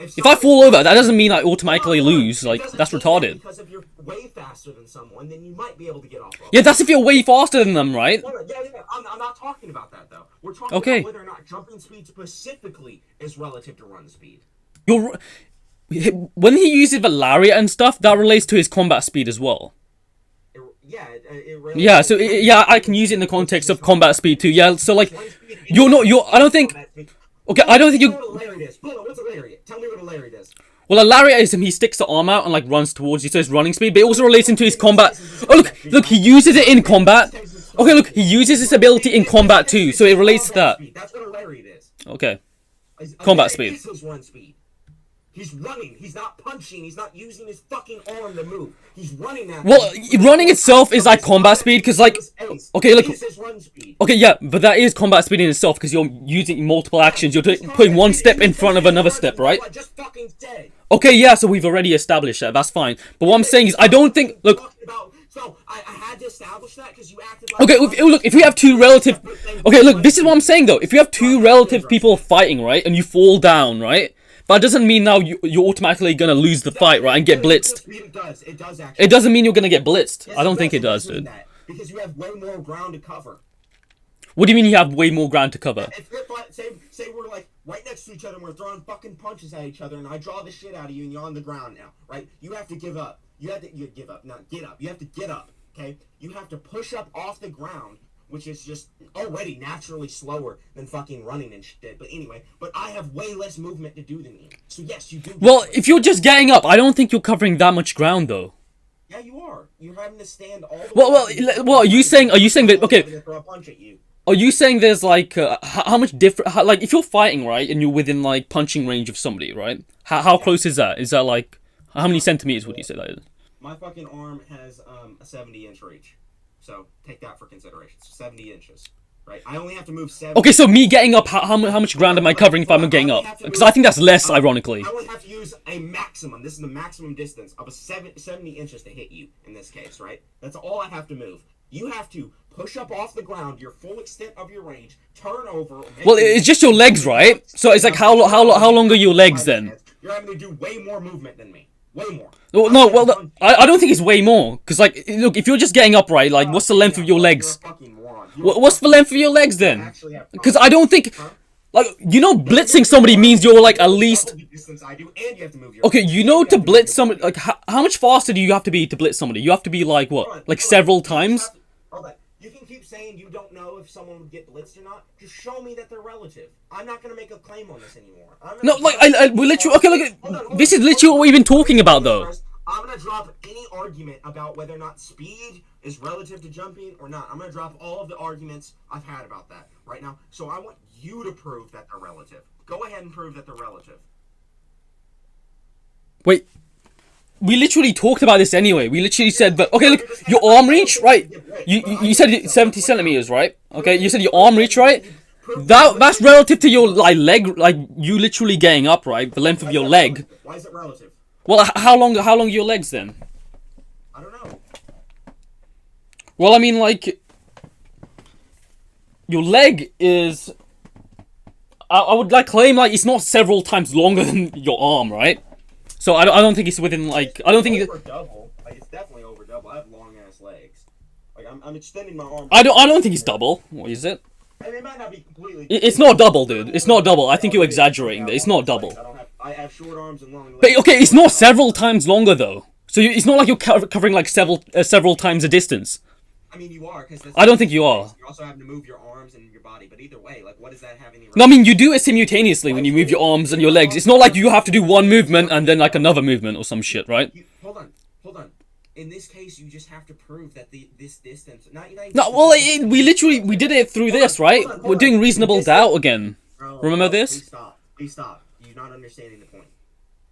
If I fall over, that doesn't mean I automatically lose. Like, that's retarded. Because if you're way faster than someone, then you might be able to get off of Yeah, that's if you're way faster than them, right? Yeah. I'm not talking about that, though. We're talking Okay. about whether or not jumping speed specifically is relative to run speed. When he uses the lariat and stuff, that relates to his combat speed as well. It really Yeah, so I can use it in the context of combat speed too. Yeah, so like, I don't think. Okay, I don't think you. Hold on, what's a lariat? Tell me what a lariat is. Well, a lariat is him. He sticks the arm out and like runs towards you, so it's running speed. But it also relates into his combat. Oh look, he uses it in combat. Okay, look, he uses this ability in combat too, so it relates to that. That's what a lariat is. Okay, combat speed. This is run speed. He's running. He's not punching. He's not using his fucking arm to move. He's running that. Well, running itself is like combat speed, because like, okay, look, okay, yeah, but that is combat speed in itself, because you're using multiple actions. You're putting one step in front of another step, right? Okay, yeah, so we've already established that. That's fine. But what I'm saying is, I don't think. Look. So I had to establish that because you acted like. Okay, look, if we have two relative. Okay, look, this is what I'm saying though. If you have two relative people fighting, right, and you fall down, right. But it doesn't mean now you're automatically gonna lose the fight, right, and get blitzed. It does. It does actually. It doesn't mean you're gonna get blitzed. Yes, I don't think it does, mean dude. that, because you have way more ground to cover. What do you mean you have way more ground to cover? Say we're like right next to each other and we're throwing fucking punches at each other, and I draw the shit out of you and you're on the ground now, right? You have to give up. You give up, not get up. You have to get up, okay? You have to push up off the ground, which is just already naturally slower than fucking running and shit. But anyway, I have way less movement to do than you. So yes, you do. Well, if you're just getting up, I don't think you're covering that much ground though. Yeah, you are. You're having to stand all the Well, are you saying that, okay, throw a punch at you. are you saying there's like, how much different, like, if you're fighting, right, and you're within like punching range of somebody, right, how close is that? Is that like, how many centimeters would you say that is? My fucking arm has a 70-inch reach. So take that for consideration. 70 inches, right? I only have to move 7. Okay, so me getting up, how much ground am I covering if I'm getting up? Because I think that's less, ironically. I only have to use a maximum. This is the maximum distance of 70 inches to hit you in this case, right? That's all I have to move. You have to push up off the ground, your full extent of your range, turn over. Well, it's just your legs, right? So it's like, how long are your legs then? You're having to do way more movement than me. Way more. No, I don't think it's way more. Because, like, look, if you're just getting up, right, like, what's the length of your legs? What's the length of your legs, then? Because I don't think... Like, you know, blitzing somebody means you're, like, at least... Okay, you know, to blitz somebody... Like, how much faster do you have to be to blitz somebody? You have to be, like, what? Like, several times? Hold on. You can keep saying you don't know if someone would get blitzed or not. Just show me that they're relative. I'm not gonna make a claim on this anymore. No, like, we literally... Okay, look, this is literally what we've been talking about, though. I'm gonna drop any argument about whether or not speed is relative to jumping or not. I'm gonna drop all of the arguments I've had about that right now. So I want you to prove that they're relative. Go ahead and prove that they're relative. Wait. We literally talked about this anyway. We literally said, but okay, look, your arm reach, right? You said 70 centimeters, right? Okay, you said your arm reach, right? That's relative to your like leg, like you literally getting up, right? The length of your leg. Why is it relative? Well, how long are your legs then? I don't know. Well, I mean, like, your leg is. I would like claim like it's not several times longer than your arm, right? So I don't think it's within like I don't think it's over double. Like it's definitely over double. I have long ass legs. Like I'm extending my arm. I don't think it's double. What is it? I mean, it might not be completely. It's not double, dude. It's not double. I think you're exaggerating. It's not double. I have short arms and long legs. But okay, it's not several times longer though. So it's not like you're covering like several times the distance. I mean, you are because I don't think you are. You're also having to move your arms and your body, but either way, like, what does that have any? No, I mean you do it simultaneously when you move your arms and your legs. It's not like you have to do one movement and then like another movement or some shit, right? Hold on. In this case, you just have to prove that this distance. No, well, we did it through this, right? We're doing reasonable doubt again. Bro, Remember this? Please stop. You're not understanding the point.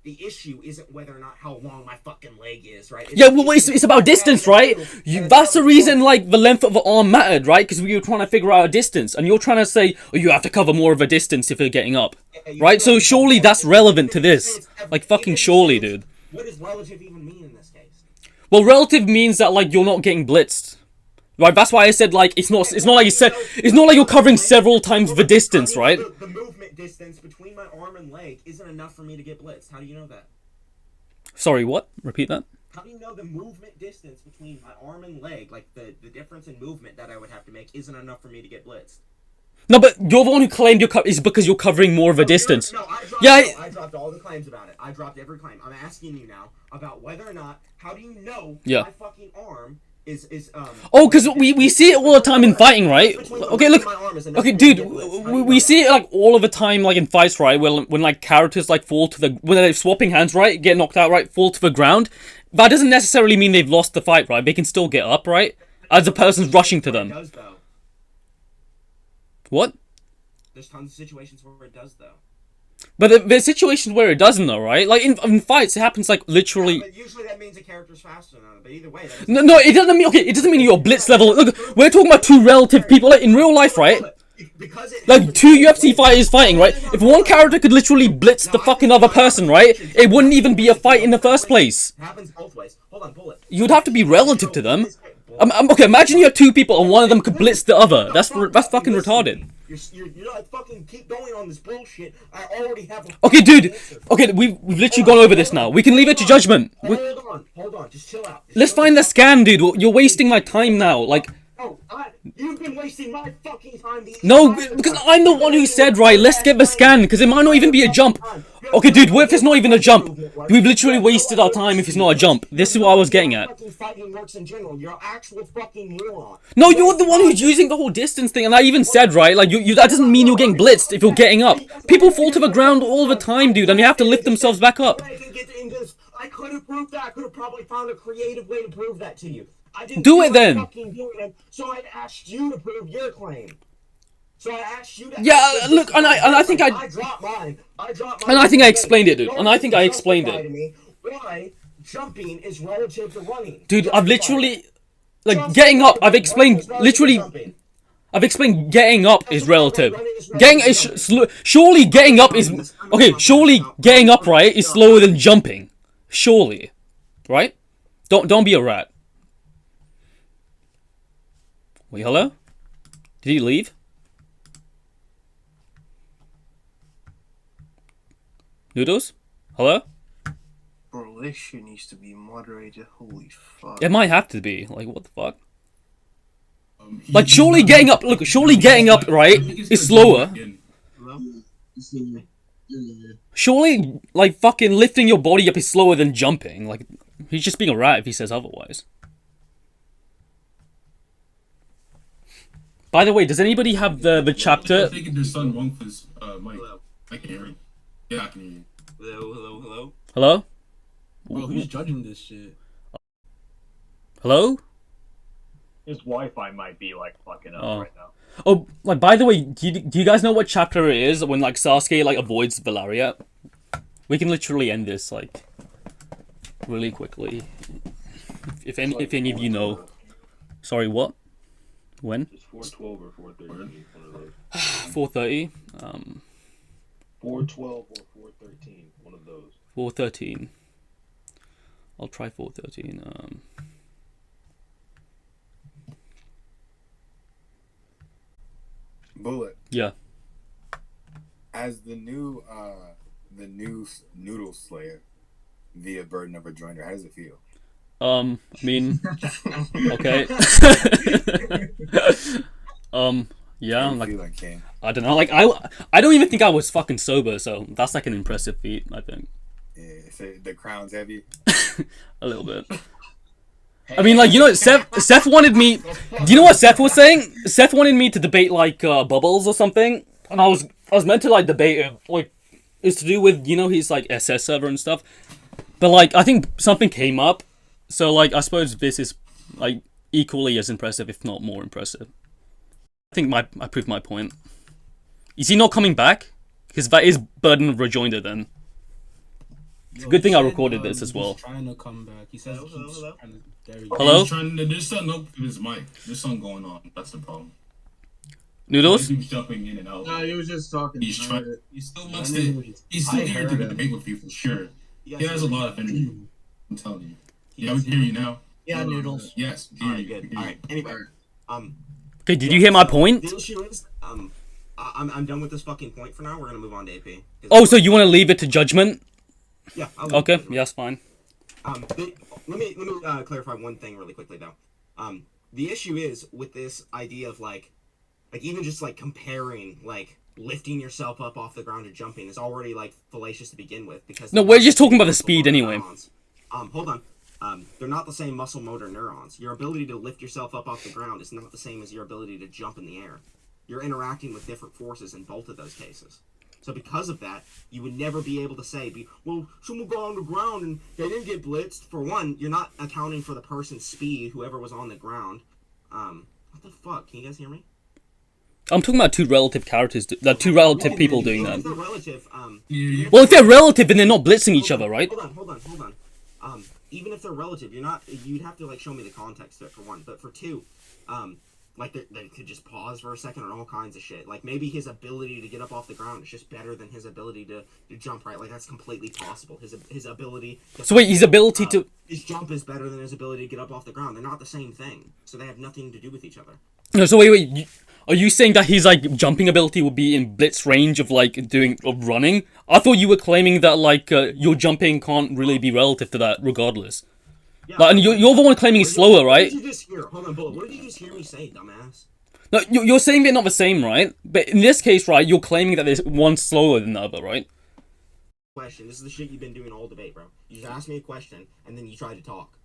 the issue isn't whether or not how long my fucking leg is, right? Yeah, well, it's about distance, right? That's the reason, like, the length of the arm mattered, right? Because we were trying to figure out a distance, and you're trying to say, oh, you have to cover more of a distance if you're getting up, right? So surely that's relevant to this. Like, fucking surely, dude. What does relative even mean in this case? Well, relative means that, like, you're not getting blitzed. Right, that's why I said, like, it's not like you said, it's not like you're covering several times the distance, right? The movement distance between my arm and leg isn't enough for me to get blitzed. How do you know that? Sorry, what? Repeat that? How do you know the movement distance between my arm and leg, like the difference in movement that I would have to make, isn't enough for me to get blitzed? No, but you're the one who claimed is because you're covering more of a distance. No, I dropped all the claims about it. I dropped every claim. I'm asking you now about whether or not, how do you know my fucking arm is oh, because we see it all the time in fighting, right? Okay, look, okay, dude, we see it like all of the time, like in fights, right? When like characters like fall to the when they're swapping hands, right, get knocked out, right, fall to the ground. That doesn't necessarily mean they've lost the fight, right? They can still get up, right? As the person's rushing to them. What? There's tons of situations where it does, though. But there's situations where it doesn't, though, right? Like in fights, it happens like literally. Yeah, but usually that means a character's faster than it. But either way, no, it doesn't mean it doesn't mean you're blitz level. Look, we're talking about two relative people like, in real life, right? Like two UFC fighters fighting, right? If one character could literally blitz the fucking other person, right? It wouldn't even be a fight in the first place. It happens both ways. Hold on, bullet. You'd have to be relative to them. Okay, imagine you have two people and one of them could blitz the other. That's fucking retarded. You're not fucking keep going on this bullshit. I already have a okay, dude. Okay, we've literally gone over this now. We can leave it to judgment. Hold on. Just chill out. Let's find the scan, dude. You're wasting my time now. Like. Oh, you've been wasting my fucking time. No, because I'm the one who said, right, let's get the scan, because it might not even be a jump. Okay, dude, what if it's not even a jump? We've literally wasted our time if it's not a jump. This is what I was getting at. No, you're the one who's using the whole distance thing, and I even said, right, like, that doesn't mean you're getting blitzed if you're getting up. People fall to the ground all the time, dude, and they have to lift themselves back up. I could have proved that. I could have probably found a creative way to prove that to you. I didn't do it then. So I asked you to prove your claim. So I asked you to. Yeah, look, and I think I dropped mine. And I think I explained it, dude. And I think I explained it. Why jumping is relative to running? Dude, I've literally like getting up. I've explained literally. I've explained getting up is relative. Surely getting up is okay. Surely getting up, right, is slower than jumping. Surely, right? Don't be a rat. Wait, hello? Did he leave? Noodles? Hello? Bro, this shit needs to be moderated. Holy fuck. It might have to be. Like, what the fuck? Like, surely getting up, look, surely getting up, right, is slower. Surely, like, fucking lifting your body up is slower than jumping. Like, he's just being a rat if he says otherwise. By the way, does anybody have the chapter? I'm thinking there's something wrong with his mic. I can hear you. Yeah, I can hear you. Hello? Hello? Bro, who's judging this shit? Hello? His Wi-Fi might be like fucking up right now. Oh, like, by the way, do you guys know what chapter it is when, like, Sasuke, like, avoids Valeria? We can literally end this, like, really quickly. If any of you know. Sorry, what? When? It's 4:12 or 4:30. One of those. 4:30. 4:12 or 4:13. One of those. 4:13. I'll try 4:13. Bullet. Yeah. As the new Noodles Slayer via Burden of Rejoinder, how does it feel? I mean, okay. Yeah, I'm like, I don't know, like, I don't even think I was fucking sober, so that's like an impressive feat, I think. Yeah, so the crown's heavy. A little bit. I mean, like, you know, Seth wanted me. Do you know what Seth was saying? Seth wanted me to debate like Bubbles or something, and I was meant to like debate it, like, it's to do with, you know, his like SS server and stuff. But like, I think something came up, so like, I suppose this is like equally as impressive, if not more impressive. I think I proved my point. Is he not coming back? Because that is Burden of Rejoinder then. It's a good thing I recorded this as well. He's trying to come back. He says he's trying to dare you. Hello? He's trying to, there's something up with his mic. There's something going on. That's the problem. Noodles? He's jumping in and out. No, he was just talking. He's trying. He still wants to. He's still here to debate with people. Sure. He has a lot of energy. I'm telling you. Yeah, we can hear you now. Yeah, Noodles. Yes. Alright, good. Alright, anyway. Okay, did you hear my point? The issue is, I'm done with this fucking point for now. We're gonna move on to AP. Oh, so you want to leave it to judgment? Yeah. Okay, yeah, that's fine. Let me clarify one thing really quickly though. The issue is with this idea of like even just like comparing like lifting yourself up off the ground or jumping is already like fallacious to begin with because No, we're just talking about the speed anyway. Hold on. They're not the same muscle motor neurons. Your ability to lift yourself up off the ground is not the same as your ability to jump in the air. You're interacting with different forces in both of those cases. So because of that, you would never be able to say, well, someone got on the ground and they didn't get blitzed. For one, you're not accounting for the person's speed, whoever was on the ground. What the fuck? Can you guys hear me? I'm talking about two relative characters, two relative people doing that. If they're relative, Well, if they're relative, then they're not blitzing each other, right? Hold on. Even if they're relative, you'd have to like show me the context to it for one. But for two, like they could just pause for a second on all kinds of shit. Like maybe his ability to get up off the ground is just better than his ability to jump, right? Like that's completely possible. His ability. So wait, his ability to his jump is better than his ability to get up off the ground. They're not the same thing, so they have nothing to do with each other. No, so wait. Are you saying that his like jumping ability would be in blitz range of like of running? I thought you were claiming that like your jumping can't really be relative to that, regardless. Yeah, Like, and you're the one claiming it's slower, right? What did you just hear? Hold on, Bullet. What did you just hear me say, dumbass? No, you're saying they're not the same, right? But in this case, right, you're claiming that there's one slower than the other, right? Question. This is the shit you've been doing all debate, bro. You just ask me a question and then you try to talk.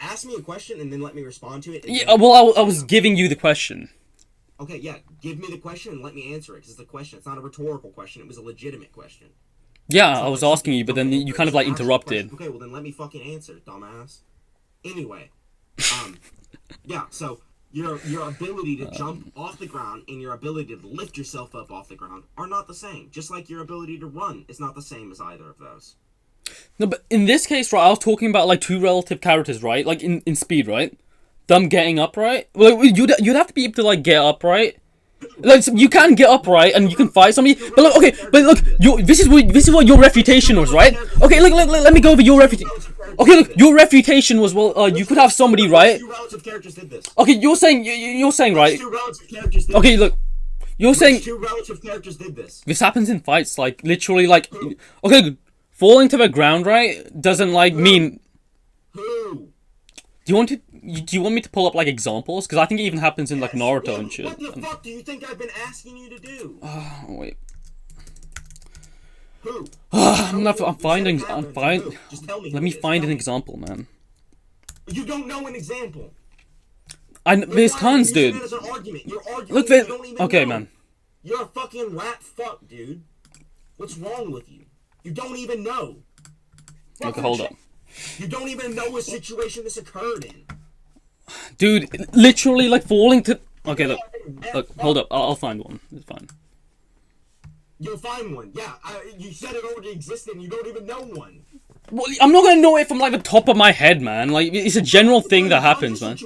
Ask me a question and then let me respond to it. Yeah. Well, I was giving you the question. Okay, yeah. Give me the question and let me answer it. Because it's a question. It's not a rhetorical question. It was a legitimate question. Yeah, I was asking you, but then you kind of like interrupted. Okay, well then let me fucking answer, dumbass. Anyway, yeah. So your ability to jump off the ground and your ability to lift yourself up off the ground are not the same. Just like your ability to run is not the same as either of those. No, but in this case, right, I was talking about like two relative characters, right? Like in speed, right? Them getting up, right? Well, you'd have to be able to like get up, right? Like you can get upright and you can fight somebody, but look, okay, but look, this is what your refutation was, right? Okay, look, let me go over your refutation. Okay, look, your refutation was you could have somebody, right? Two relative characters did this. Okay, you're saying right? Two relative characters did Okay, look, you're saying two relative characters did this. this happens in fights, like literally, like okay, falling to the ground, right? Doesn't like mean. Who? Do you want me to pull up like examples? Because I think it even happens in like Naruto and shit. What the fuck do you think I've been asking you to do? Oh, wait. Who? I'm finding. Who? Just tell me. Let me find an example, man. You don't know an example. There's tons, dude. As an argument. You're arguing. Look, you don't even okay, know. man. You're a fucking rat fuck, dude. What's wrong with you? You don't even know. Okay, hold up. You don't even know what situation this occurred in. Dude, literally like falling to. Okay, look, hold up. I'll find one. It's fine. You'll find one. Yeah, you said it already existed and you don't even know one. Well, I'm not gonna know it from like the top of my head, man. Like it's a general thing that happens, man.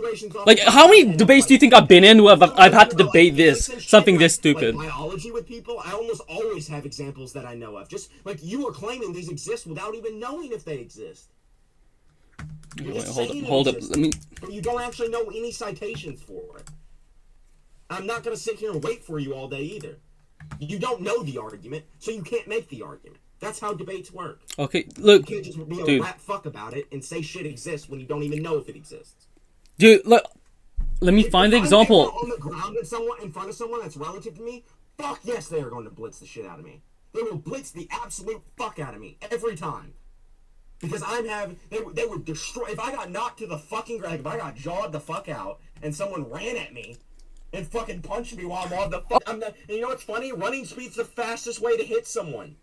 Like how many debates do you think I've been in where I've had to debate something this stupid? Like biology with people, I almost always have examples that I know of. Just like you are claiming these exist without even knowing if they exist. Wait, hold up. Let me. But you don't actually know any citations for it. I'm not gonna sit here and wait for you all day either. You don't know the argument, so you can't make the argument. That's how debates work. Okay, look, You can't just be a dude. rat fuck about it and say shit exists when you don't even know if it exists. Dude, look. Let me If find the I'm example. ever on the ground in front of someone that's relative to me, fuck yes, they are going to blitz the shit out of me. They will blitz the absolute fuck out of me every time. Because they would destroy. If I got knocked to the fucking ground, if I got jawed the fuck out, and someone ran at me and fucking punched me while I'm on the fuck, and you know what's funny? Running speed's the fastest way to hit someone.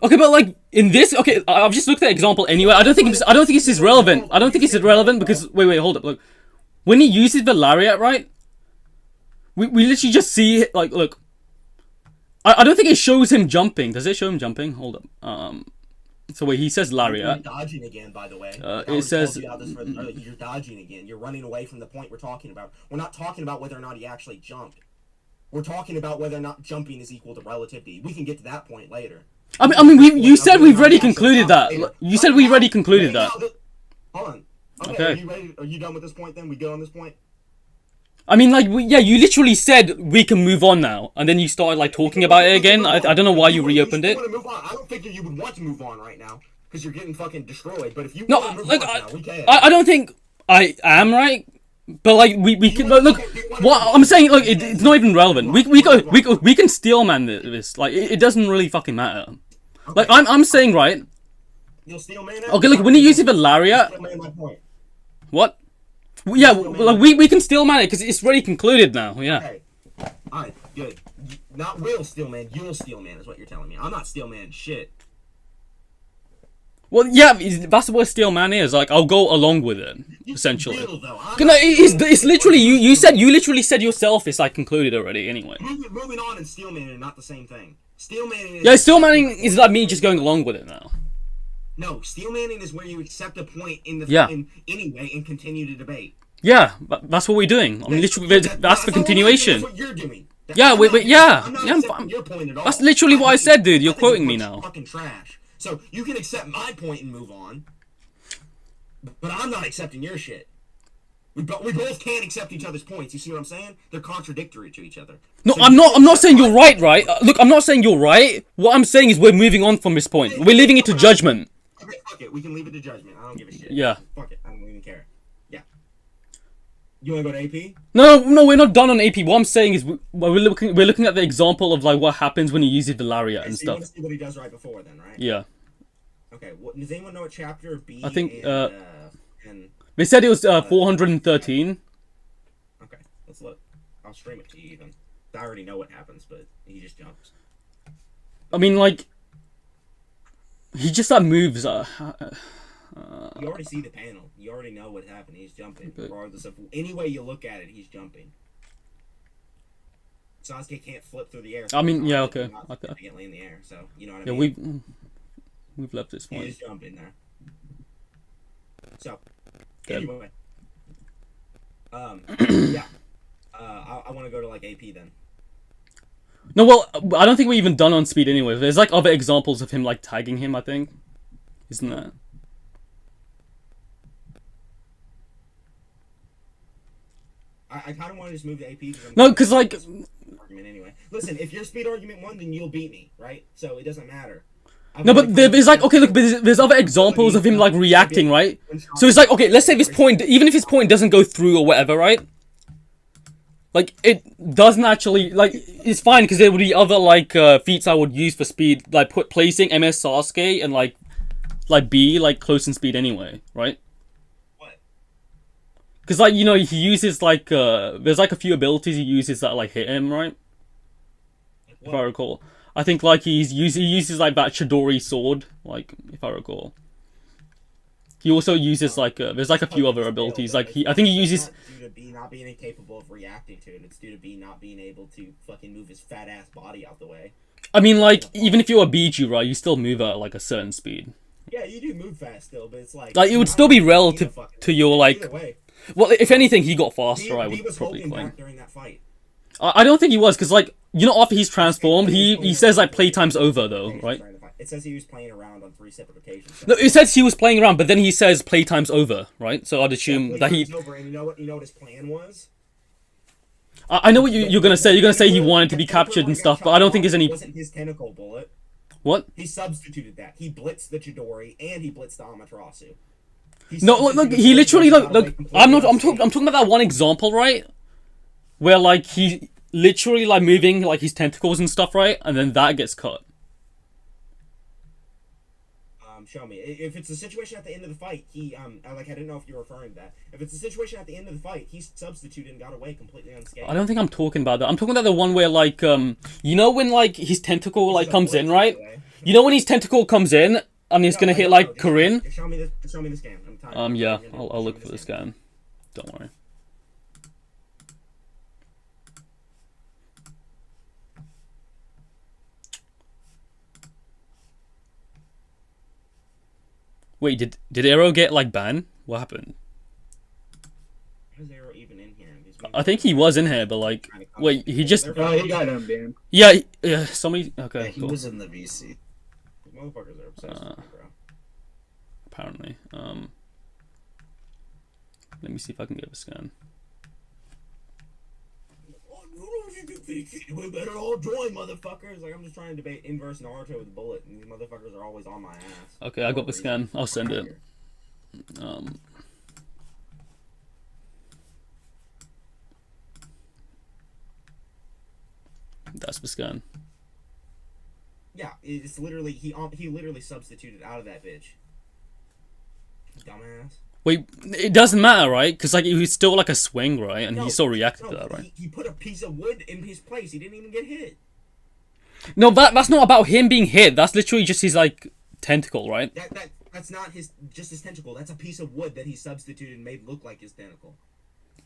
Okay, but like in this, okay, I've just looked at the example anyway. I don't think this is relevant. I don't think it's relevant because wait, hold up, look. When he uses the lariat, right? We literally just see like look. I don't think it shows him jumping. Does it show him jumping? Hold up. So wait, he says You're lariat. dodging again, by the way. It says You're dodging again. You're running away from the point we're talking about. We're not talking about whether or not he actually jumped. We're talking about whether or not jumping is equal to relativity. We can get to that point later. I mean, you said we've already concluded that. You said we've already concluded that. Hold on. Okay. Are you ready? Are you done with this point? Then we good on this point. I mean, like, yeah, you literally said we can move on now, and then you started like talking about it again. I don't know why you reopened it. Move on. I don't think you would want to move on right now because you're getting fucking destroyed. But if you No, want to move like, on now, we can. I don't think I am right, but like we can look. What I'm saying, look, it's not even relevant. We can steel man this. Like, it doesn't really fucking matter. Like, I'm saying, right. You'll steel man it? Okay, look, when you use the lariat. What? Yeah, like, we can steel man it because it's already concluded now. Yeah. Okay. Alright, good. Not will steel man, you'll steel man is what you're telling me. I'm not steel man shit. Well, yeah, that's what steel man is. Like, I'll go along with it, essentially. Will, though. No, it's literally you literally said yourself it's like concluded already. Anyway. Moving on and steel man are not the same thing. Steel manning is... Yeah, steel manning is like me just going along with it now. No, steel manning is where you accept a point in the anyway and continue to debate. Yeah, but that's what we're doing. I mean, literally, that's the continuation. That's what you're doing. Yeah, I'm not accepting your point at all. That's literally what I said, dude. You're quoting me now. Fucking trash. So you can accept my point and move on, but I'm not accepting your shit. We both can't accept each other's points. You see what I'm saying? They're contradictory to each other. No, So I'm not saying you're right. Look, I'm not saying you're right. What I'm saying is we're moving on from this point. We're leaving it to judgment. Okay, fuck it. We can leave it to judgment. I don't give a shit. Yeah. Fuck it. I don't even care. Yeah. You wanna go to AP? No, we're not done on AP. What I'm saying is we're looking at the example of like what happens when he uses the lariat and So you stuff. want to see what he does right before then, right? Yeah. Okay. Does anyone know what chapter B? I think, and They said it was 413. okay, let's look. I'll stream it to you even. I already know what happens, but he just jumps. I mean, like, he just like moves. You already see the panel. You already know what happened. He's jumping, regardless of any way you look at it. He's jumping. Sasuke can't flip through the air. So I mean, yeah, okay. Significantly in the air, so you know what I Yeah, mean. we've left this point. He's jumping there. So, Good. anyway, yeah. I want to go to like AP then. No, well, I don't think we're even done on speed anyway. There's like other examples of him like tagging him, I think. Isn't that? I kind of want to just move to AP. No, because like... Argument anyway. Listen, if your speed argument won, then you'll beat me, right? So it doesn't matter. No, but there's like, okay, look, there's other examples of him like reacting, right? So it's like, okay, let's say this point, even if his point doesn't go through or whatever, right? Like, it doesn't actually, like, it's fine because there would be other, like, feats I would use for speed, like, placing MS Sasuke and, like B, like, close in speed anyway, right? What? Because, like, you know, he uses, like, there's, like, a few abilities he uses that, like, hit him, right? If I recall. I think, like, he uses, like, that Chidori sword, like, if I recall. He also uses, like, there's, like, a few other abilities, like, I think he uses... It's due to B not being incapable of reacting to it. It's due to B not being able to fucking move his fat-ass body out the way. I mean, like, even if you're a Biju, right, you still move at, like, a certain speed. Yeah, you do move fast still, but it's like... Like, it would still be relative to your, like... Either way. Well, if anything, he got faster, I B would was probably holding claim. back during that fight. I don't think he was, because, like, you know, after he's transformed, he says, like, playtime's over, though, right? It says he was playing around on 3 separate occasions. So. No, it says he was playing around, but then he says playtime's over, right? So I'd assume that he... Over, and you know what his plan was? I know what you're gonna say. You're gonna say he wanted to be captured and stuff, but I don't think there's any... It wasn't his tentacle bullet. What? He substituted that. He blitzed the Chidori, and he blitzed the Amaterasu. No, look, he literally... Look, I'm talking about that one example, right? Where, like, he literally, like, moving, like, his tentacles and stuff, right? And then that gets cut. Show me. If it's a situation at the end of the fight, he, I didn't know if you were referring to that. If it's a situation at the end of the fight, he substituted and got away completely unscathed. I don't think I'm talking about that. I'm talking about the one where, like, you know when, like, his tentacle, like, comes in, right? You know when his tentacle comes in, and it's gonna hit, like, Corinne? Show me the scan. I'm tired. Yeah, I'll look for the scan. Don't worry. Wait, did Arrow get like banned? What happened? Why is Arrow even in here? I think he was in here, but like, wait, he just. He got unbanned. Yeah, yeah. Somebody. Okay, He cool. was in the VC. Motherfuckers are obsessed with me, bro. Apparently. Let me see if I can get a scan. Oh, Noodles, you can fix it. We better all join, motherfuckers. Like, I'm just trying to debate inverse Naruto with a bullet, and these motherfuckers are always on my ass. Okay, I got the scan. I'll send it. That's the scan. Yeah, it's literally he literally substituted out of that bitch. Dumbass. Wait, it doesn't matter, right? Because like it was still like a swing, right? And No, he still reacted to no, that, right? He put a piece of wood in his place. He didn't even get hit. No, that's not about him being hit. That's literally just his like tentacle, right? That's not just his tentacle. That's a piece of wood that he substituted and made look like his tentacle.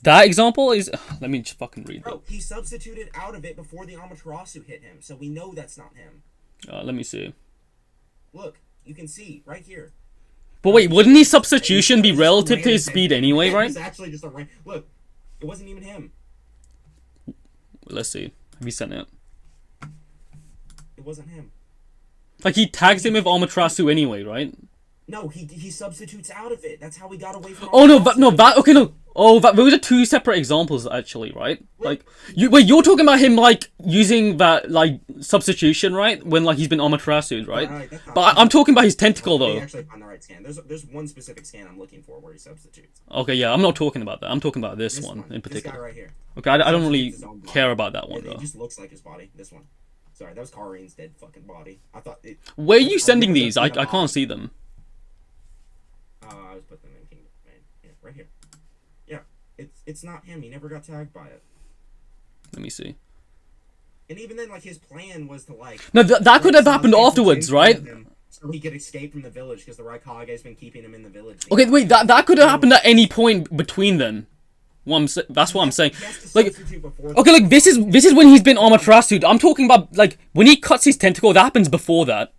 That example is. Let me just fucking read Bro, he substituted out of it before the Amaterasu hit him, so we know that's not him. Let me see. Look, you can see right here. But wait, wouldn't his substitution be relative to his speed anyway, right? It's actually just a look. It wasn't even him. Let's see. Have you sent it? It wasn't him. Like he tags him with Amaterasu anyway, right? No, he substitutes out of it. That's how we got away from. Oh no, okay, no. Oh, those are two separate examples actually, right? Like you're talking about him like using that like substitution, right? When like he's been Amaterasu, right? But I'm talking about his tentacle though. Actually find the right scan. There's one specific scan I'm looking for where he substitutes. Okay, yeah, I'm not talking about that. I'm talking about this one in particular. This guy right here. Okay, I don't really care about that one though. It just looks like his body. This one. Sorry, that was Karin's dead fucking body. I thought it. Where are you sending these? I can't see them. I was putting them in Kingdom. Yeah, right here. Yeah, it's not him. He never got tagged by it. Let me see. And even then, like his plan was to like. No, that could have happened afterwards, right? So he could escape from the village because the Raikage's been keeping him in the village. Okay, wait, that could have happened at any point between them. That's what I'm saying. Like, okay, like this is when he's been Amaterasu. I'm talking about like when he cuts his tentacle. That happens before that.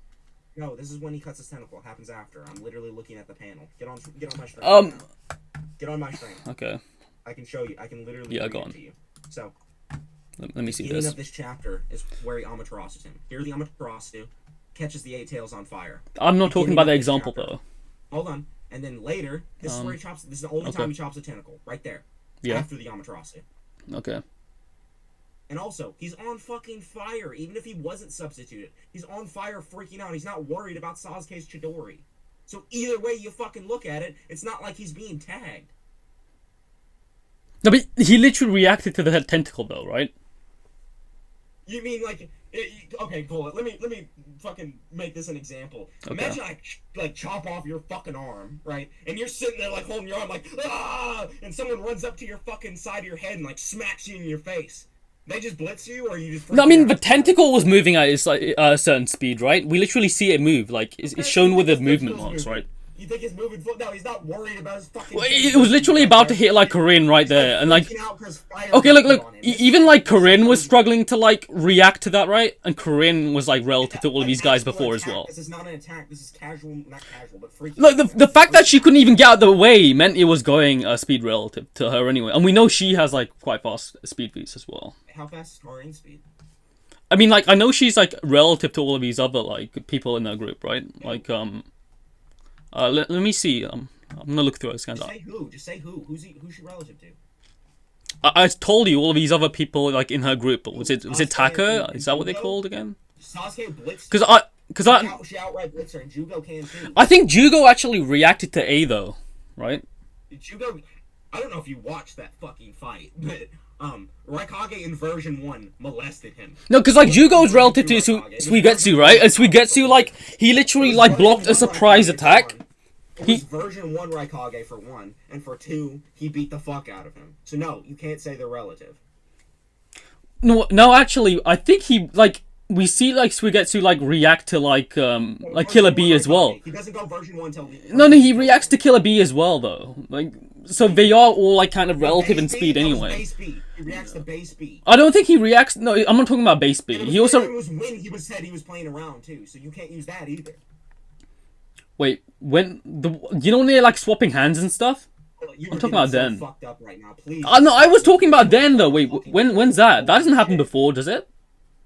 No, this is when he cuts his tentacle. It happens after. I'm literally looking at the panel. Get on my stream. Get on my stream. Okay. I can show you. I can literally read it to you. So. Let me see the beginning this. of this chapter is where he Amaterasu's him. Here the Amaterasu catches the eight tails on fire. I'm not talking about the example though. Hold on. And then later, this is where he chops. This is the only time he chops a tentacle. Right there. Yeah. After the Amaterasu. Okay. And also, he's on fucking fire, even if he wasn't substituted. He's on fire, freaking out. He's not worried about Sasuke's Chidori. So either way you fucking look at it, it's not like he's being tagged. No, but he literally reacted to the tentacle though, right? You mean like... okay, cool. Let me fucking make this an example. Okay. Imagine I like chop off your fucking arm, right? And you're sitting there like holding your arm like, ah! And someone runs up to your fucking side of your head and like smacks you in your face. They just blitz you, or you just... No, I mean, the tentacle was moving at its like a certain speed, right? We literally see it move. Like, it's shown with the movement marks, right? You think he's moving? No, he's not worried about his fucking... Well, it was literally about to hit, like, Corinne right there, and, like... Okay, look, even, like, Corinne was struggling to, like, react to that, right? And Corinne was, like, relative to all of these guys before as well. This is not an attack, this is casual, not casual, but freaky. Look, the fact that she couldn't even get out of the way meant it was going speed relative to her anyway. And we know she has, like, quite fast speed feats as well. How fast is Corinne's speed? I mean, like, I know she's, like, relative to all of these other, like, people in her group, right? Like, let me see. I'm gonna look through her scans. Just say who. Just say who. Who's she relative to? I told you all of these other people like in her group, but was it Taka? Is that what they called again? Sasuke blitzed. She outright blitzed her, and Jugo can too. I think Jugo actually reacted to A though, right? Jugo, I don't know if you watched that fucking fight, but Raikage in version 1 molested him. No, because like Jugo's relative to Suigetsu, right? And Suigetsu, like he literally like blocked a surprise attack. It was version 1 Raikage for 1, and for 2, he beat the fuck out of him. So no, you can't say they're relative. No, actually, I think he like we see like Suigetsu like react to like Killer B as well. He doesn't go version 1 till No, he reacts to Killer B as well though. Like so they are all like kind of relative in speed anyway. Base speed. He reacts to base speed. I don't think he reacts. No, I'm not talking about base speed. He also. It was when he said he was playing around too, so you can't use that either. Wait, when you know when they're like swapping hands and stuff? I'm talking about then. Fucked up right now, please. No, I was talking about then though. Wait, when's that? That doesn't happen before, does it?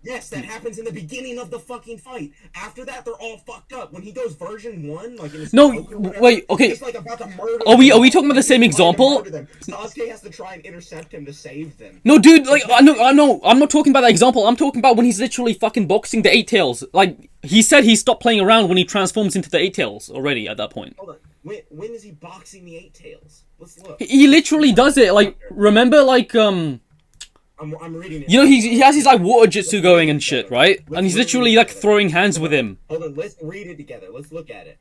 Yes, that happens in the beginning of the fucking fight. After that, they're all fucked up. When he goes version 1, like in his No, whatever, wait, okay. he's like about to murder Are we them. talking about the same example? Sasuke has to try and intercept him to save them. No, dude, like I know. I'm not talking about that example. I'm talking about when he's literally fucking boxing the Eight Tails. Like he said, he stopped playing around when he transforms into the Eight Tails already at that point. Hold on. When is he boxing the Eight Tails? Let's look. He literally does it. Like remember, like I'm reading it. you know, he has his like water jutsu going and shit, right? And he's literally like throwing hands with him. Hold on, let's read it together. Let's look at it.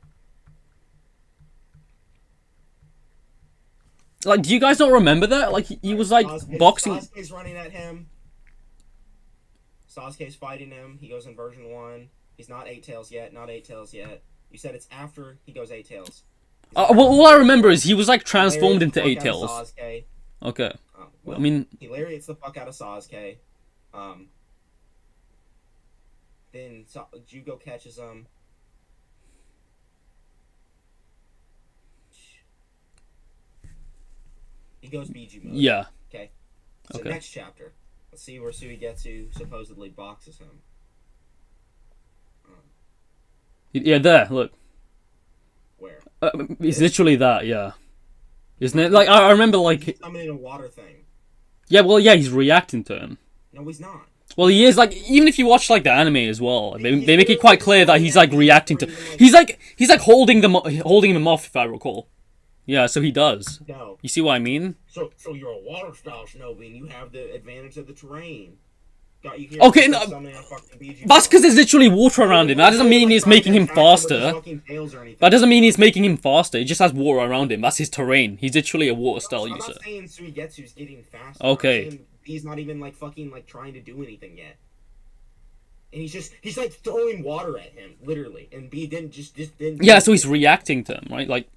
Like, do you guys not remember that? Like, he was like boxing. Sasuke's running at him. Sasuke's fighting him. He goes in version 1. He's not Eight Tails yet. Not Eight Tails yet. You said it's after he goes Eight Tails. Well, all I remember is he was like transformed into Eight Tails. Sasuke. Okay. Well, I mean, he lariats the fuck out of Sasuke. Then Jugo catches him. He goes Biju mode. yeah. Okay. So Okay. next chapter. Let's see where Suigetsu supposedly boxes him. Yeah, there. Look. Where? It's literally that. Yeah. Isn't it? Like I remember, like. He's summoning a water thing. Yeah. Well, yeah. He's reacting to him. No, he's not. Well, he is like, even if you watch like the anime as well, they make it quite clear that he's like reacting to. He's like holding him off, if I recall. Yeah, so he does. No. You see what I mean? So you're a water style shinobi and you have the advantage of the terrain. Got you here. Okay, no, that's because there's literally water around him. That doesn't mean it's making him faster. That doesn't mean it's making him faster. He just has water around him. That's his terrain. He's literally a water style user. I'm not saying Suigetsu's getting faster. Okay. He's not even like fucking like trying to do anything yet. And he's like throwing water at him, literally. And B didn't. Yeah, so he's reacting to him, right? Like.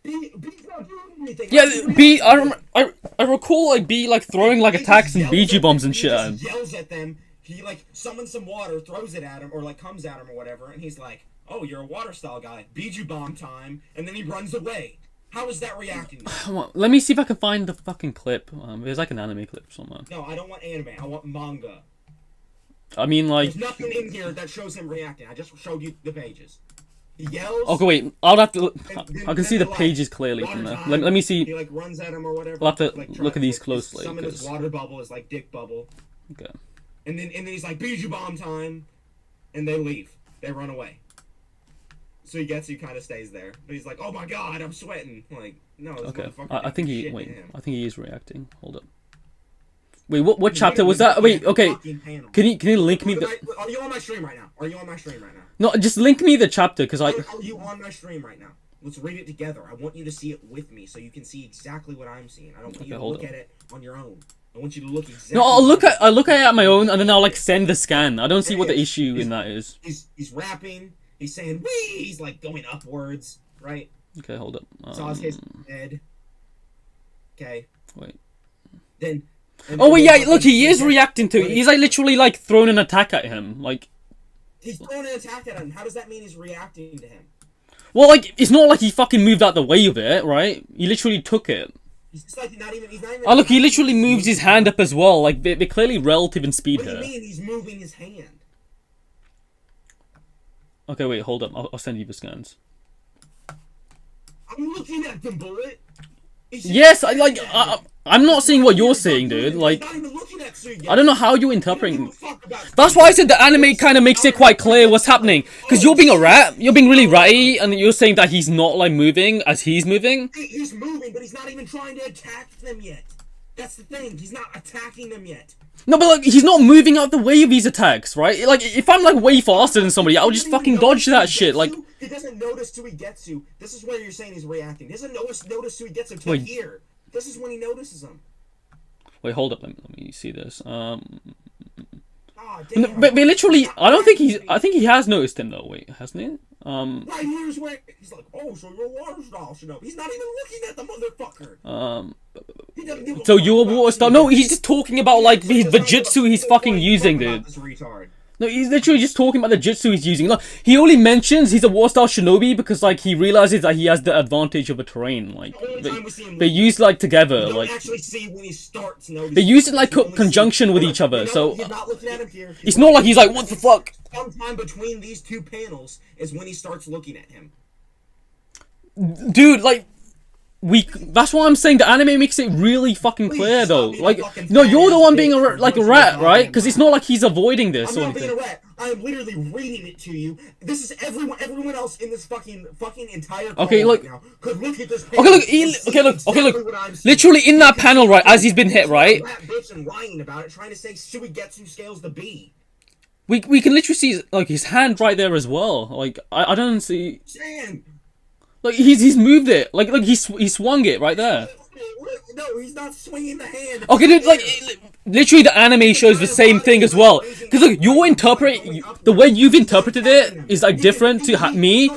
B's not doing anything. Yeah, B. I recall like B like throwing like attacks and BG bombs and shit at him. He yells at them. He like summons some water, throws it at him, or like comes at him or whatever, and he's like, "Oh, you're a water style guy. BG bomb time," and then he runs away. How is that reacting? Come on, let me see if I can find the fucking clip. There's like an anime clip somewhere. No, I don't want anime. I want manga. I mean, like. There's nothing in here that shows him reacting. I just showed you the pages. He yells. Okay, wait. I'll have to. Look. Then, I can see the pages clearly from there. Let me see. He like runs at him or whatever. I'll have to like, look at these closely. Summon his water bubble, his like dick bubble. Okay. And then he's like Bijou bomb time, and they leave. They run away. So he kind of stays there, but he's like, "Oh my god, I'm sweating!" Like, no. This Okay. motherfucker I think he. shit Wait. in him. I think he is reacting. Hold up. Wait. What chapter was that? Wait. Okay. Can you link me the? Are you on my stream right now? Are you on my stream right now? No, just link me the chapter, because I. Are you on my stream right now? Let's read it together. I want you to see it with me, so you can see exactly what I'm seeing. I don't want you to look at it on your own. I want you to look exactly. No, I'll look at it at my own, and then I'll like send the scan. I don't see what the issue in that is. He's rapping. He's saying wee. He's like going upwards, right? Okay, hold up. Sasuke's dead. Okay. Wait. Then. Oh wait, yeah. Look, he is reacting to it. He's like literally like throwing an attack at him, like. He's throwing an attack at him. How does that mean he's reacting to him? Well, like it's not like he fucking moved out the way of it, right? He literally took it. He's like not even. Oh look, he literally moves his hand up as well. Like they're clearly relative in speed here. here. What do you mean he's moving his hand? Okay, wait, hold up. I'll send you the scans. I'm looking at them, Bullet. Yes, I'm not seeing what you're seeing, dude. Like, I don't know how you're interpreting. That's why I said the anime kind of makes it quite clear what's happening. Because you're being a rat, you're being really ratty, and you're saying that he's not like moving as he's moving. He's moving, but he's not even trying to attack them yet. That's the thing. He's not attacking them yet. No, but like he's not moving out the way of these attacks, right? Like if I'm like way faster than somebody, I'll just fucking dodge that shit. Like he doesn't notice Tsuigetsu. This is where you're saying he's reacting. He doesn't notice Tsuigetsu until here. This is when he notices him. Wait, hold up. Let me see this. Oh, no, but literally, I think he has noticed him though. Wait, hasn't he? Right here's where he's like, "Oh, so you're a water style shinobi." He's not even looking at the motherfucker. So you're a water style? No, he's just talking about like the jutsu he's fucking using, dude. No, No, he's literally just talking about the jutsu he's using. Look, he only mentions he's a war-style shinobi because, like, he realizes that he has the advantage of a terrain. Like, they use, like, together. Like, actually see when he starts they use it, like, conjunction with each other. So, it's not like he's like, what the fuck? Sometime between these two panels is when he starts looking at him. Dude, like... That's why I'm saying the anime makes it really fucking clear, though. Like, no, you're the one being a rat, right? Because it's not like he's avoiding this or anything. I'm not being a rat. I'm literally reading it to you. This is everyone else in this fucking entire call right now could look at this page. Okay, look. Literally in that panel, right, as he's been hit, right? Bitch and lying about it, trying to say Suigetsu scales the B. We can literally see like his hand right there as well. Like I don't see. Like he's moved it. Like he swung it right there. No, he's not swinging the hand. Okay, dude, like literally the anime shows the same thing as well. Because look, the way you've interpreted it is like different to me.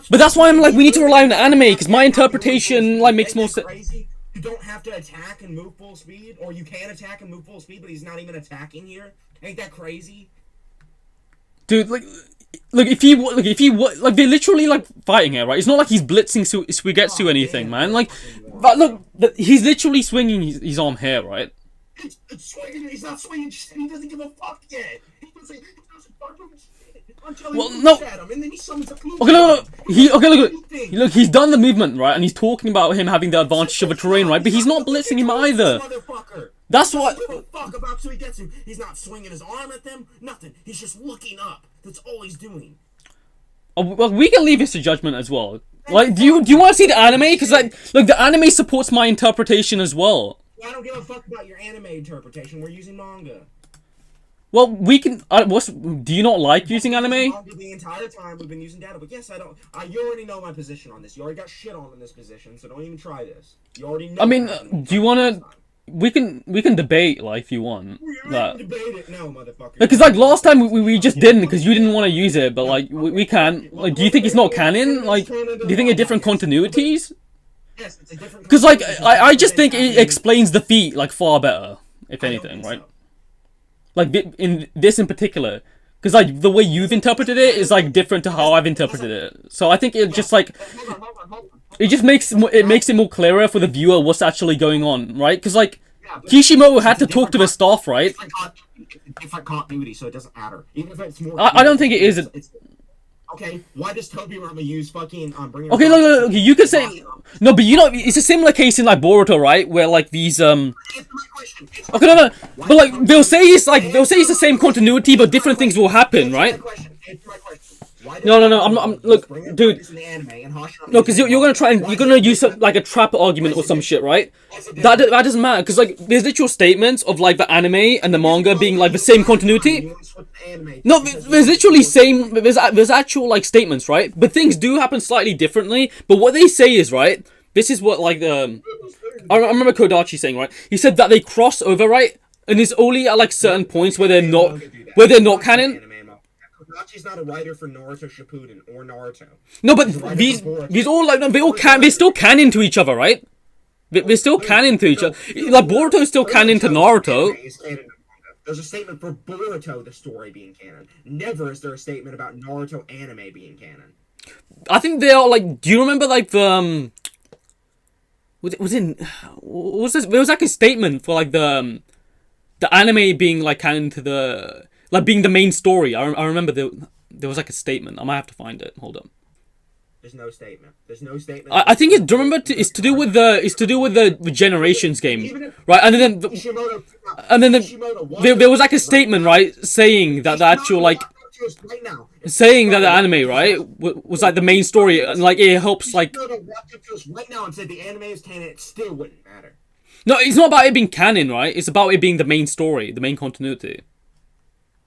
But that's why I'm like, we need to rely on the anime because my interpretation like makes more sense. You don't have to attack and move full speed, or you can attack and move full speed, but he's not even attacking here. Ain't that crazy? Dude, like if he like they're literally like fighting here, right? It's not like he's blitzing Suigetsu anything, man. Like, but look, he's literally swinging his arm here, right? It's swinging. He's not swinging. He doesn't give a fuck yet. He doesn't fucking shit until he looks at him, and then he summons a look, he's done the movement, right? And he's talking about him having the advantage of a terrain, right? But he's not blitzing him either. That's what. He doesn't give a fuck about Suigetsu. He's not swinging his arm at them. Nothing. He's just looking up. That's all he's doing. Oh, well, we can leave this to judgment as well. Like, do you want to see the anime? Because like, look, the anime supports my interpretation as well. I don't give a fuck about your anime interpretation. We're using manga. Well, we can. Do you not like using anime? The entire time we've been using data, but yes, I don't. You already know my position on this. You already got shit on in this position, so don't even try this. You already know. I mean, do you want to? We can debate, like, if you want. That. Debate it now, motherfucker. Because, like, last time we just didn't, because you didn't want to use it, but, like, we can. Like, do you think it's not canon? Like, do you think it's different continuities? Yes, it's a different. Because, like, I just think it explains the feat, like, far better, if anything, right? Like, in particular. Because, like, the way you've interpreted it is, like, different to how I've interpreted it. So I think it just, like... It just makes it more clearer for the viewer what's actually going on, right? Because, like, Kishimoto had to talk to the staff, right? Different continuity, so it doesn't matter. Even if it's more... I don't think it is... Okay, why does Tobirama use fucking... Okay, look, you could say... No, but you know, it's a similar case in, like, Boruto, right? Where, like, these, Okay, no. But, like, they'll say it's the same continuity, but different things will happen, right? No, I'm look, dude. No, because you're gonna use like a trap argument or some shit, right? That doesn't matter because like there's literal statements of like the anime and the manga being like the same continuity. No, there's literally same. There's actual like statements, right? But things do happen slightly differently. But what they say is right. This is what like I remember Kodachi saying, right? He said that they cross over, right? And it's only at like certain points where they're not canon. Kodachi's not a writer for Naruto Shippuden or Naruto. No, but these all like they're still canon to each other, right? They're still canon to each other. Like Boruto is still canon to Naruto. There's a statement for Boruto, the story being canon. Never is there a statement about Naruto anime being canon. I think they are like. Do you remember like the there was like a statement for like the anime being like canon to the. Like being the main story. I remember there was like a statement. I might have to find it. Hold on. There's no statement. I think it's it's to do with the Generations game, right? And then there was like a statement, right, saying that the actual like saying that the anime, right, was like the main story and like it helps like. Right now and said the anime is canon, it still wouldn't matter. No, it's not about it being canon, right? It's about it being the main story, the main continuity.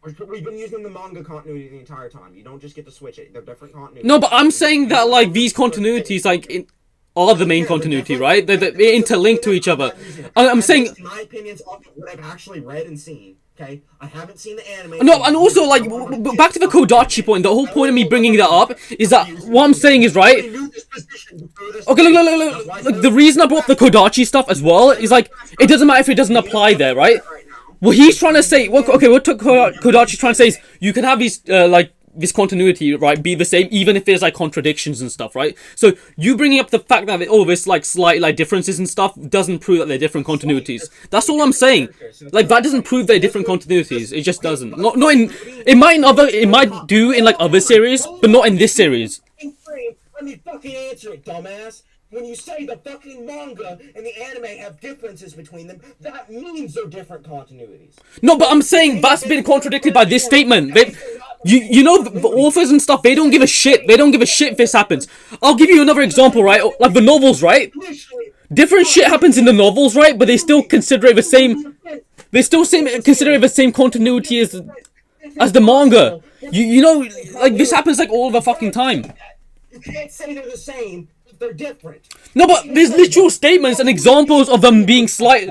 We've been using the manga continuity the entire time. You don't just get to switch it. They're different continuities. No, but I'm saying that like these continuities like are the main continuity, right? They're interlinked to each other. I'm saying my opinions off of what I've actually read and seen. Okay, I haven't seen the anime. No, and also like back to the Kodachi point. The whole point of me bringing that up is that what I'm saying is right. Okay, look. The reason I brought up the Kodachi stuff as well is like it doesn't matter if it doesn't apply there, right? What he's trying to say, what Kodachi's trying to say is you can have these like this continuity, right, be the same even if there's like contradictions and stuff, right? So you bringing up the fact that there's like slight like differences and stuff doesn't prove that they're different continuities. That's all I'm saying. Like that doesn't prove they're different continuities. It just doesn't. Not in it might do in like other series, but not in this series. Let me fucking answer it, dumbass. When you say the fucking manga and the anime have differences between them, that means they're different continuities. No, but I'm saying that's been contradicted by this statement. You know, the authors and stuff, they don't give a shit. They don't give a shit if this happens. I'll give you another example, right? Like the novels, right? Different shit happens in the novels, right? But they still consider it the same. They still consider it the same continuity as the manga. You know, like this happens like all the fucking time. You can't say they're the same. They're different. No, but there's literal statements and examples of them being slight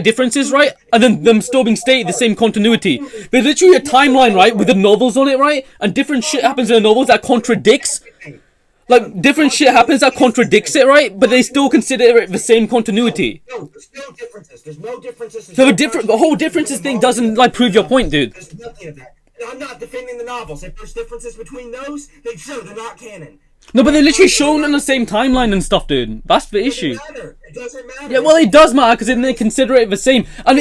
differences, right? And then them still being stated the same continuity. There's literally a timeline, right, with the novels on it, right? And different shit happens in the novels that contradicts. Like, different shit happens that contradicts it, right? But they still consider it the same continuity. No, there's no differences. There's no differences. So the whole differences thing doesn't, like, prove your point, dude. There's nothing of that. And I'm not defending the novels. If there's differences between those, then sure, they're not canon. No, but they're literally shown on the same timeline and stuff, dude. That's the issue. It doesn't matter. Yeah, well, it does matter because then they consider it the same. And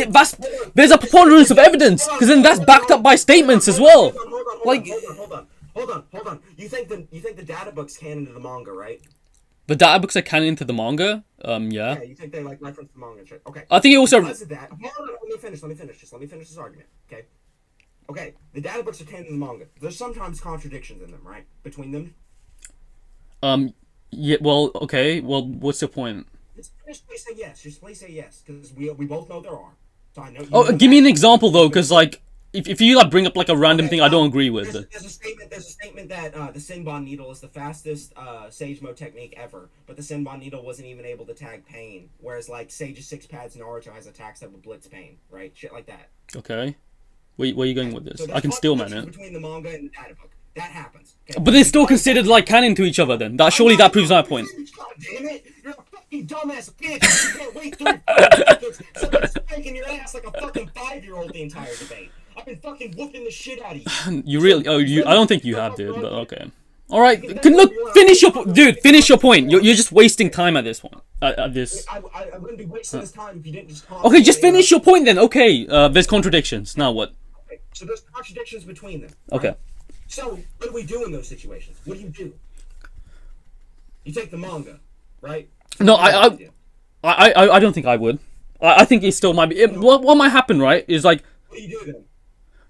there's a preponderance of evidence because then that's backed up by statements as well. Hold on. You think the data book's canon to the manga, right? The data books are canon to the manga? Yeah. Yeah, you think they like reference the manga and shit. Okay. I think it also. Because of that, hold on, let me finish. Let me finish this argument. Okay. The data books are canon to the manga. There's sometimes contradictions in them, right? Between them. Yeah. Well. Okay. Well, what's the point? Just please say yes. Just please say yes, because we both know there are. So I know. Oh, give me an example though, because like. If you like bring up like a random thing I don't agree with. There's a statement that the Senbon needle is the fastest Sage mode technique ever, but the Senbon needle wasn't even able to tag pain, whereas like Sage's 6 pads Naruto has attacks that would blitz pain, right? Shit like that. Okay. Where are you going with this? I can still man it. Between the manga and the data book. That happens. Okay? But they're still considered like canon to each other then. That proves my point. God damn it! You're a fucking dumbass bitch! You can't wait 3 seconds. Somebody's spanking your ass like a fucking 5-year-old the entire debate. I've been fucking whooping the shit out of you. You really? Oh, I don't think you have, dude. But okay. All right. Finish your point. You're just wasting time at this point. At this. I wouldn't be wasting this time if you didn't just talk. Okay, just finish your point then. Okay. There's contradictions. Now what? Okay, so there's contradictions between them. Right? Okay. So what do we do in those situations? What do? You take the manga, right? No, I don't think I would. I think it still might be. What might happen, right? Is like. What do you do then?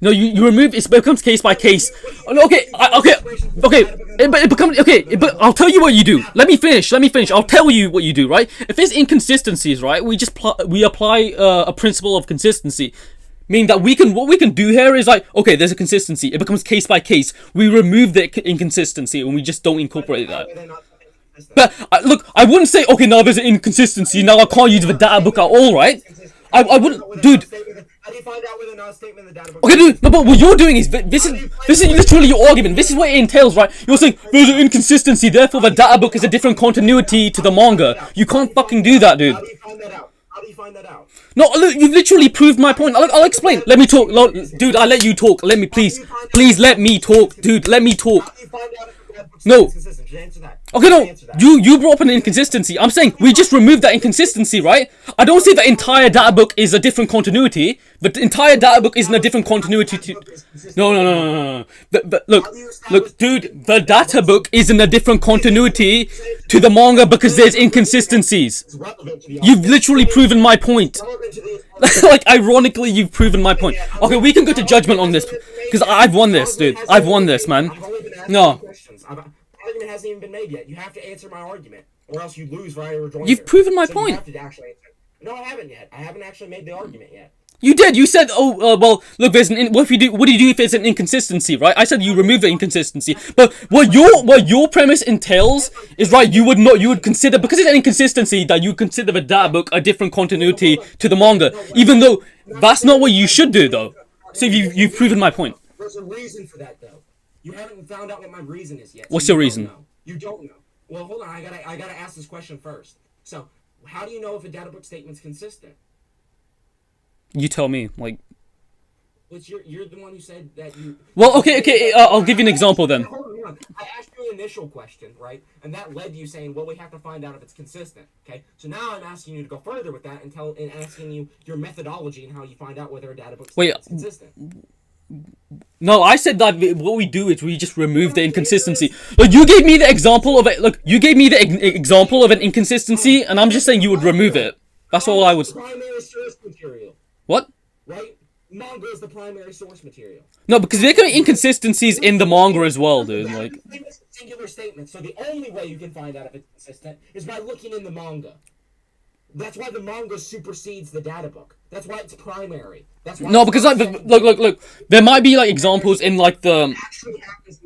No, you remove it becomes case by case. Okay, but it becomes but I'll tell you what you do. Let me finish. I'll tell you what you do, right? If there's inconsistencies, right, we apply a principle of consistency, meaning that what we can do here is like, okay, there's a consistency. It becomes case by case. We remove the inconsistency and we just don't incorporate that. But look, I wouldn't say okay, now there's an inconsistency. Now I can't use the data book at all, right? I wouldn't, dude. How do you find out whether or not a statement in the data book? Okay, dude. No, but what you're doing is this is literally your argument. This is what it entails, right? You're saying there's an inconsistency, therefore the data book is a different continuity to the manga. You can't fucking do that, dude. How do you find that out? No, look, you've literally proved my point. I'll explain. Let me talk, dude. I'll let you talk. Let me please let me talk, dude. Let me talk. How do you find out if the data book's No. inconsistent? Just answer that. Okay, no, you brought up an inconsistency. I'm saying we just removed that inconsistency, right? I don't say the entire data book is a different continuity. The entire data book isn't a different continuity to... No. Look, dude, the data book isn't a different continuity to the manga because there's inconsistencies. You've literally proven my point. Like, ironically, you've proven my point. Okay, we can go to judgment on this because I've won this, dude. I've won this, man. No. Argument hasn't even been made yet. You have to answer my argument, or else you lose right or rejoinder. You've proven my point. You have to actually answer. No, I haven't yet. I haven't actually made the argument yet. You did. You said, well, look, there's an. What do you do if it's an inconsistency, right? I said you remove the inconsistency, but what your premise entails is right. You would consider because it's an inconsistency that you consider the data book a different continuity to the manga, even though that's not what you should do, though. So you've proven my point. There's a reason for that, though. You haven't found out what my reason is yet. What's your reason? You don't know. Well, hold on. I gotta ask this question first. So, how do you know if a data book statement's consistent? You tell me. Like, Which you're the one who said that you. Well, okay. I'll give you an example then. Hold on. I asked you an initial question, right? And that led to you saying, "Well, we have to find out if it's consistent." Okay. So now I'm asking you to go further with that and asking you your methodology and how you find out whether a data book is consistent. No, I said that what we do is we just remove the inconsistency. Like you gave me the example of it. Look, you gave me the example of an inconsistency, and I'm just saying you would remove it. That's all I was. Primary source material. What? Right? Manga is the primary source material. No, because there can be inconsistencies in the manga as well, dude. Like singular statement. So the only way you can find out if it's consistent is by looking in the manga. That's why the manga supersedes the data book. That's why it's primary. That's why no, because like look, there might be like examples in like the.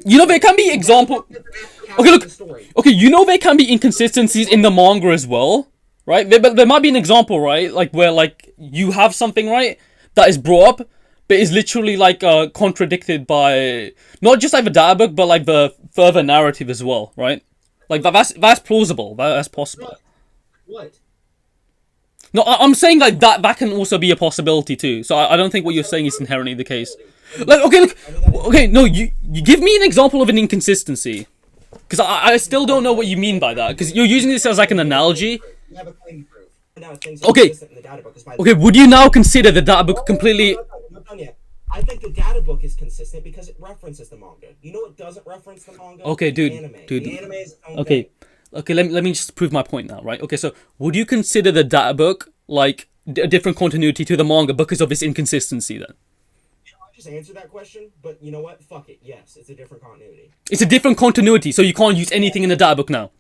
You know, there can be example. Okay, look. Okay, you know there can be inconsistencies in the manga as well, right? There might be an example, right? Like where like you have something, right, that is brought up, but is literally like contradicted by not just like the data book, but like the further narrative as well, right? Like that's plausible. That's possible. What? No, I'm saying like that can also be a possibility too. So I don't think what you're saying is inherently the case. Like, okay, look, okay, no, you give me an example of an inconsistency, because I still don't know what you mean by that. Because you're using this as like an analogy. Okay, okay, would you now consider the data book completely? Not done yet. I think the data book is consistent because it references the manga. You know what doesn't reference the manga? Okay, dude, the anime. dude. The anime is its own okay. thing. Okay, let me just prove my point now, right? Okay, so would you consider the data book like a different continuity to the manga because of its inconsistency then? I just answered that question, but you know what? Fuck it. Yes, it's a different continuity. It's a different continuity, so you can't use anything in the data book now.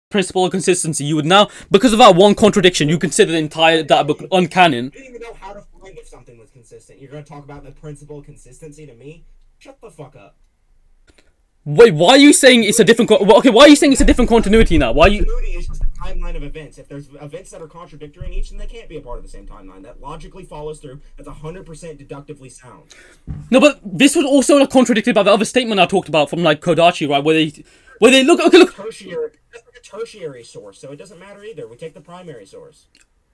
Principle of consistency, you would now, because of that one contradiction, you consider the entire data book uncanon. You didn't even know how to find if something was consistent. You're going to talk about the principle of consistency to me? Shut the fuck up. Wait, why are you saying it's a different? Okay, why are you saying it's a different continuity now? Why are you? Continuity is just a timeline of events. If there's events that are contradictory in each, then they can't be a part of the same timeline. That logically follows through. That's 100% deductively sound. No, but this was also like, contradicted by the other statement I talked about from like Kodachi, right? Where they look. Okay, look. Tertiary. That's like a tertiary source, so it doesn't matter either. We take the primary source.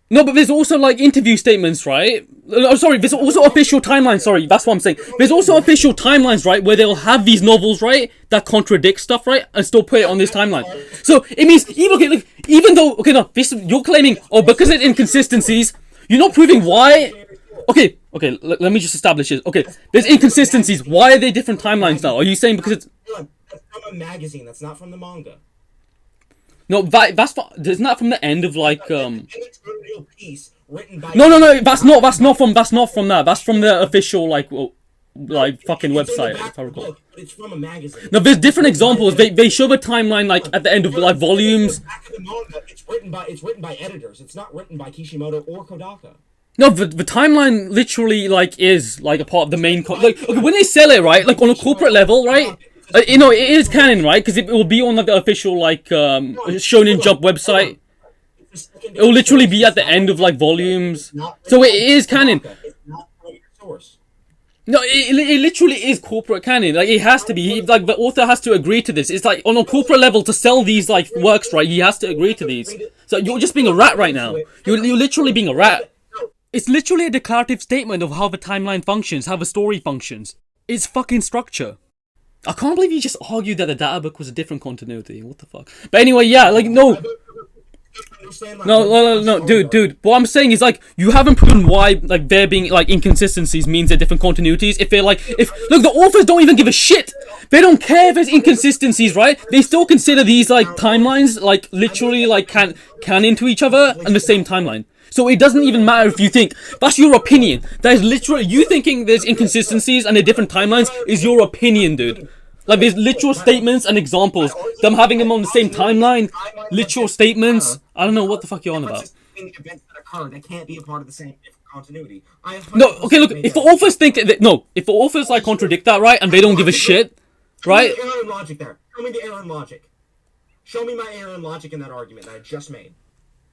No, but there's also like interview statements, right? Oh, sorry, there's also official timelines. Sorry, that's what I'm saying. There's also official timelines, right, where they'll have these novels, right, that contradict stuff, right, and still put it on this timeline. So it means even though you're claiming because of inconsistencies, you're not proving why. Okay, let me just establish this. Okay, there's inconsistencies. Why are they different timelines now? Are you saying because it's? That's from a magazine. That's not from the manga. No, isn't that from the end of like piece written by No, that's not from that. That's from the official like fucking website, if I recall. It's from a magazine. No, there's different examples. They show the timeline like at the end of like volumes. It's written by editors. It's not written by Kishimoto or Kodaka. No, the timeline literally like is like a part of the main like okay, when they sell it, right, like on a corporate level, right, you know, it is canon, right, because it will be on like the official like Shonen Jump website. It will literally be at the end of like volumes, so it is canon. No, it literally is corporate canon. Like it has to be. Like the author has to agree to this. It's like on a corporate level to sell these like works, right? He has to agree to these. So you're just being a rat right now. You're literally being a rat. It's literally a declarative statement of how the timeline functions, how the story functions. It's fucking structure. I can't believe you just argued that the data book was a different continuity. What the fuck? But anyway, yeah, like no, dude. What I'm saying is like you haven't proven why like there being like inconsistencies means they're different continuities. If look, the authors don't even give a shit. They don't care if there's inconsistencies, right? They still consider these like timelines like literally like can into each other and the same timeline. So it doesn't even matter if you think that's your opinion. That is literally you thinking there's inconsistencies and they're different timelines is your opinion, dude. Like there's literal statements and examples. Them having them on the same timeline, literal statements. I don't know what the fuck you're on about. Events that occur that can't be a part of the same continuity. No, okay, look. If the authors think if the authors like contradict that, right, and they don't give a shit, right? Show me the error in logic there. Show me the error in logic. Show me my error in logic in that argument that I just made.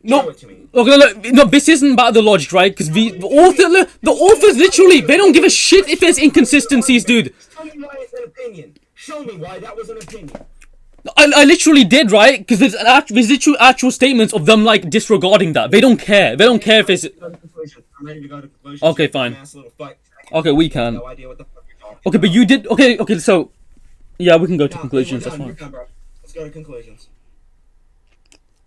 No, okay, look, no, this isn't about the logic, right? Because the authors literally, they don't give a shit if there's inconsistencies, dude. Show me why it's an opinion. Show me why that was an opinion. I literally did, right? Because there's literally actual statements of them like disregarding that. They don't care. They don't care if it's. I'm ready to go to conclusion. Okay, fine. Okay, we can. No idea what the fuck you're talking Okay, but about. you did. Okay, so yeah, we can go to No, conclusions. we're That's done, we're fine. done, bro. Let's go to conclusions.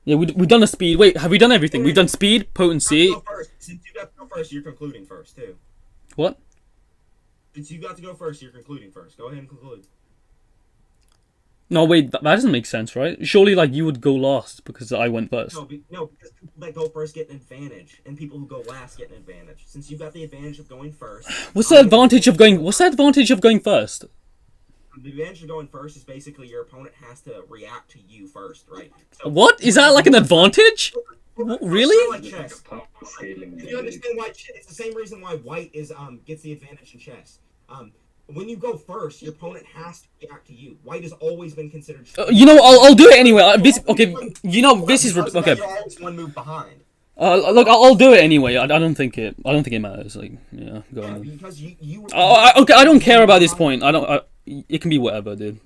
Yeah, we've done a speed. Wait, have we done everything? We've done speed, potency. Go first. Since you got to go first, you're concluding first too. What? Since you got to go first, you're concluding first. Go ahead and conclude. No, wait, that doesn't make sense, right? Surely, like, you would go last because I went first. No, because people that go first get an advantage, and people who go last get an advantage. Since you got the advantage of going first. What's the advantage of going? What's the advantage of going first? The advantage of going first is basically your opponent has to react to you first, right? So, What is that like an advantage? Really? Like chess. You understand why it's the same reason why white is gets the advantage in chess. When you go first, your opponent has to react to you. White has always been considered. You know, I'll do it anyway. Okay, you know this is okay. You're always one move behind. Look, I'll do it anyway. I don't think it matters. Like, yeah, go on. Because you. Okay, I don't care about this point. It can be whatever, dude.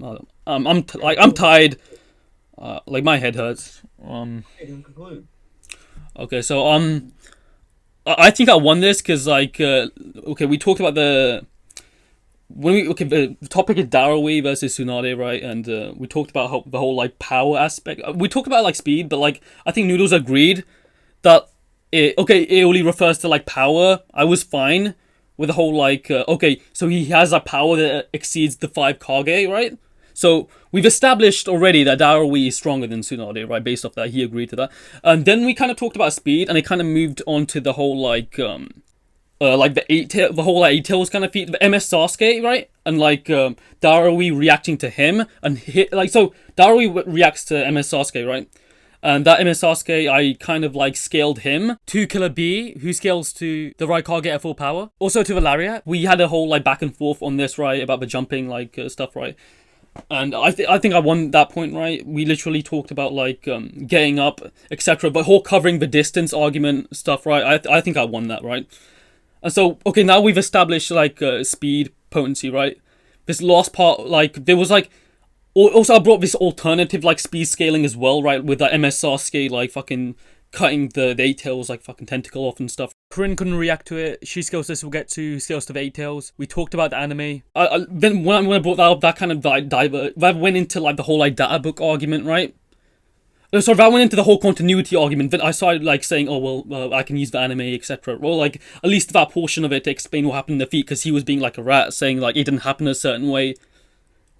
I'm tired. Like my head hurts. Conclude. Okay, so I think I won this because okay, we talked about the topic is Darui versus Tsunade, right? And we talked about the whole like power aspect. We talked about like speed, but like I think Noodles agreed that it only refers to like power. I was fine with the whole like okay, so he has a power that exceeds the 5 Kage, right? So we've established already that Darui is stronger than Tsunade, right? Based off that, he agreed to that. And then we kind of talked about speed, and it kind of moved on to the whole like the whole like 8 tails kind of feat, the MS Sasuke, right? And like Darui reacting to him, and so Darui reacts to MS Sasuke, right? And that MS Sasuke, I kind of like scaled him to Killer B, who scales to the Raikage at full power. Also to Valeria. We had a whole like back and forth on this, right? About the jumping like stuff, right? And I think I won that point, right? We literally talked about like getting up, etc. But whole covering the distance argument stuff, right? I think I won that, right? And so, okay, now we've established like speed, potency, right? This last part, like there was like also I brought this alternative like speed scaling as well, right? With the MS Sasuke like fucking cutting the 8 tails like fucking tentacle off and stuff. Corinne couldn't react to it. She scales this, we'll get to scales to the 8 tails. We talked about the anime. Then when I brought that up, that kind of like that went into like the whole like data book argument, right? So that went into the whole continuity argument. Then I started like saying, oh well, I can use the anime, etc. Well, like at least that portion of it to explain what happened in the feat, because he was being like a rat, saying like it didn't happen a certain way,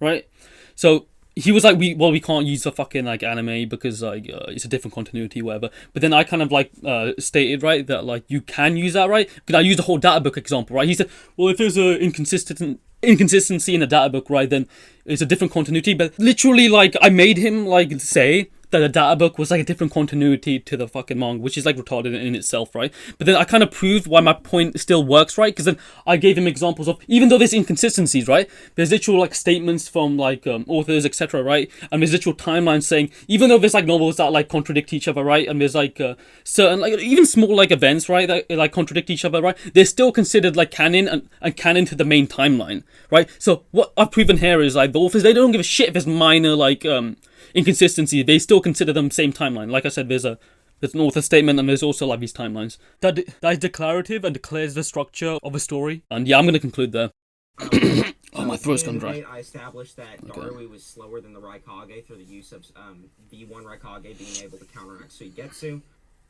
right? So he was like, we can't use the fucking like anime because like it's a different continuity, whatever. But then I kind of like stated, right, that like you can use that, right? Because I used the whole data book example, right? He said, well, if there's a inconsistency in the data book, right, then it's a different continuity. But literally, like I made him like say that the data book was like a different continuity to the fucking manga, which is like retarded in itself, right? But then I kind of proved why my point still works, right? Because then I gave him examples of, even though there's inconsistencies, right? There's literal like statements from like authors, etc., right? And there's literal timelines saying, even though there's like novels that like contradict each other, right? And there's like certain like even small like events, right, that like contradict each other, right? They're still considered like canon and canon to the main timeline, right? So what I've proven here is like the authors, they don't give a shit if there's minor like inconsistency. They still consider them same timeline. Like I said, there's an author statement, and there's also like these timelines that is declarative and declares the structure of a story. And yeah, I'm gonna conclude there. Oh, my throat's gone dry. I established that Darui was slower than the Raikage through the use of V1 Raikage being able to counteract Suigetsu,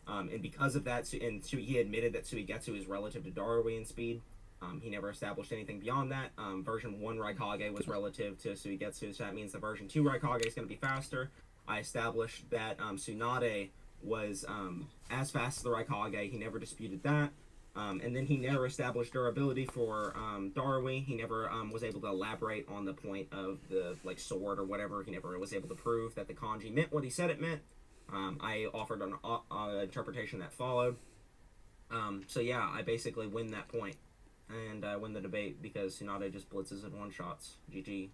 and because of that, he admitted that Suigetsu is relative to Darui in speed. He never established anything beyond that. Version 1 Raikage was relative to Suigetsu, so that means the version 2 Raikage is going to be faster. I established that Tsunade was as fast as the Raikage. He never disputed that. And then he never established durability for Darui. He never was able to elaborate on the point of the like sword or whatever. He never was able to prove that the kanji meant what he said it meant. I offered an interpretation that followed. So yeah, I basically win that point. And I win the debate because Tsunade just blitzes in one shots. GG.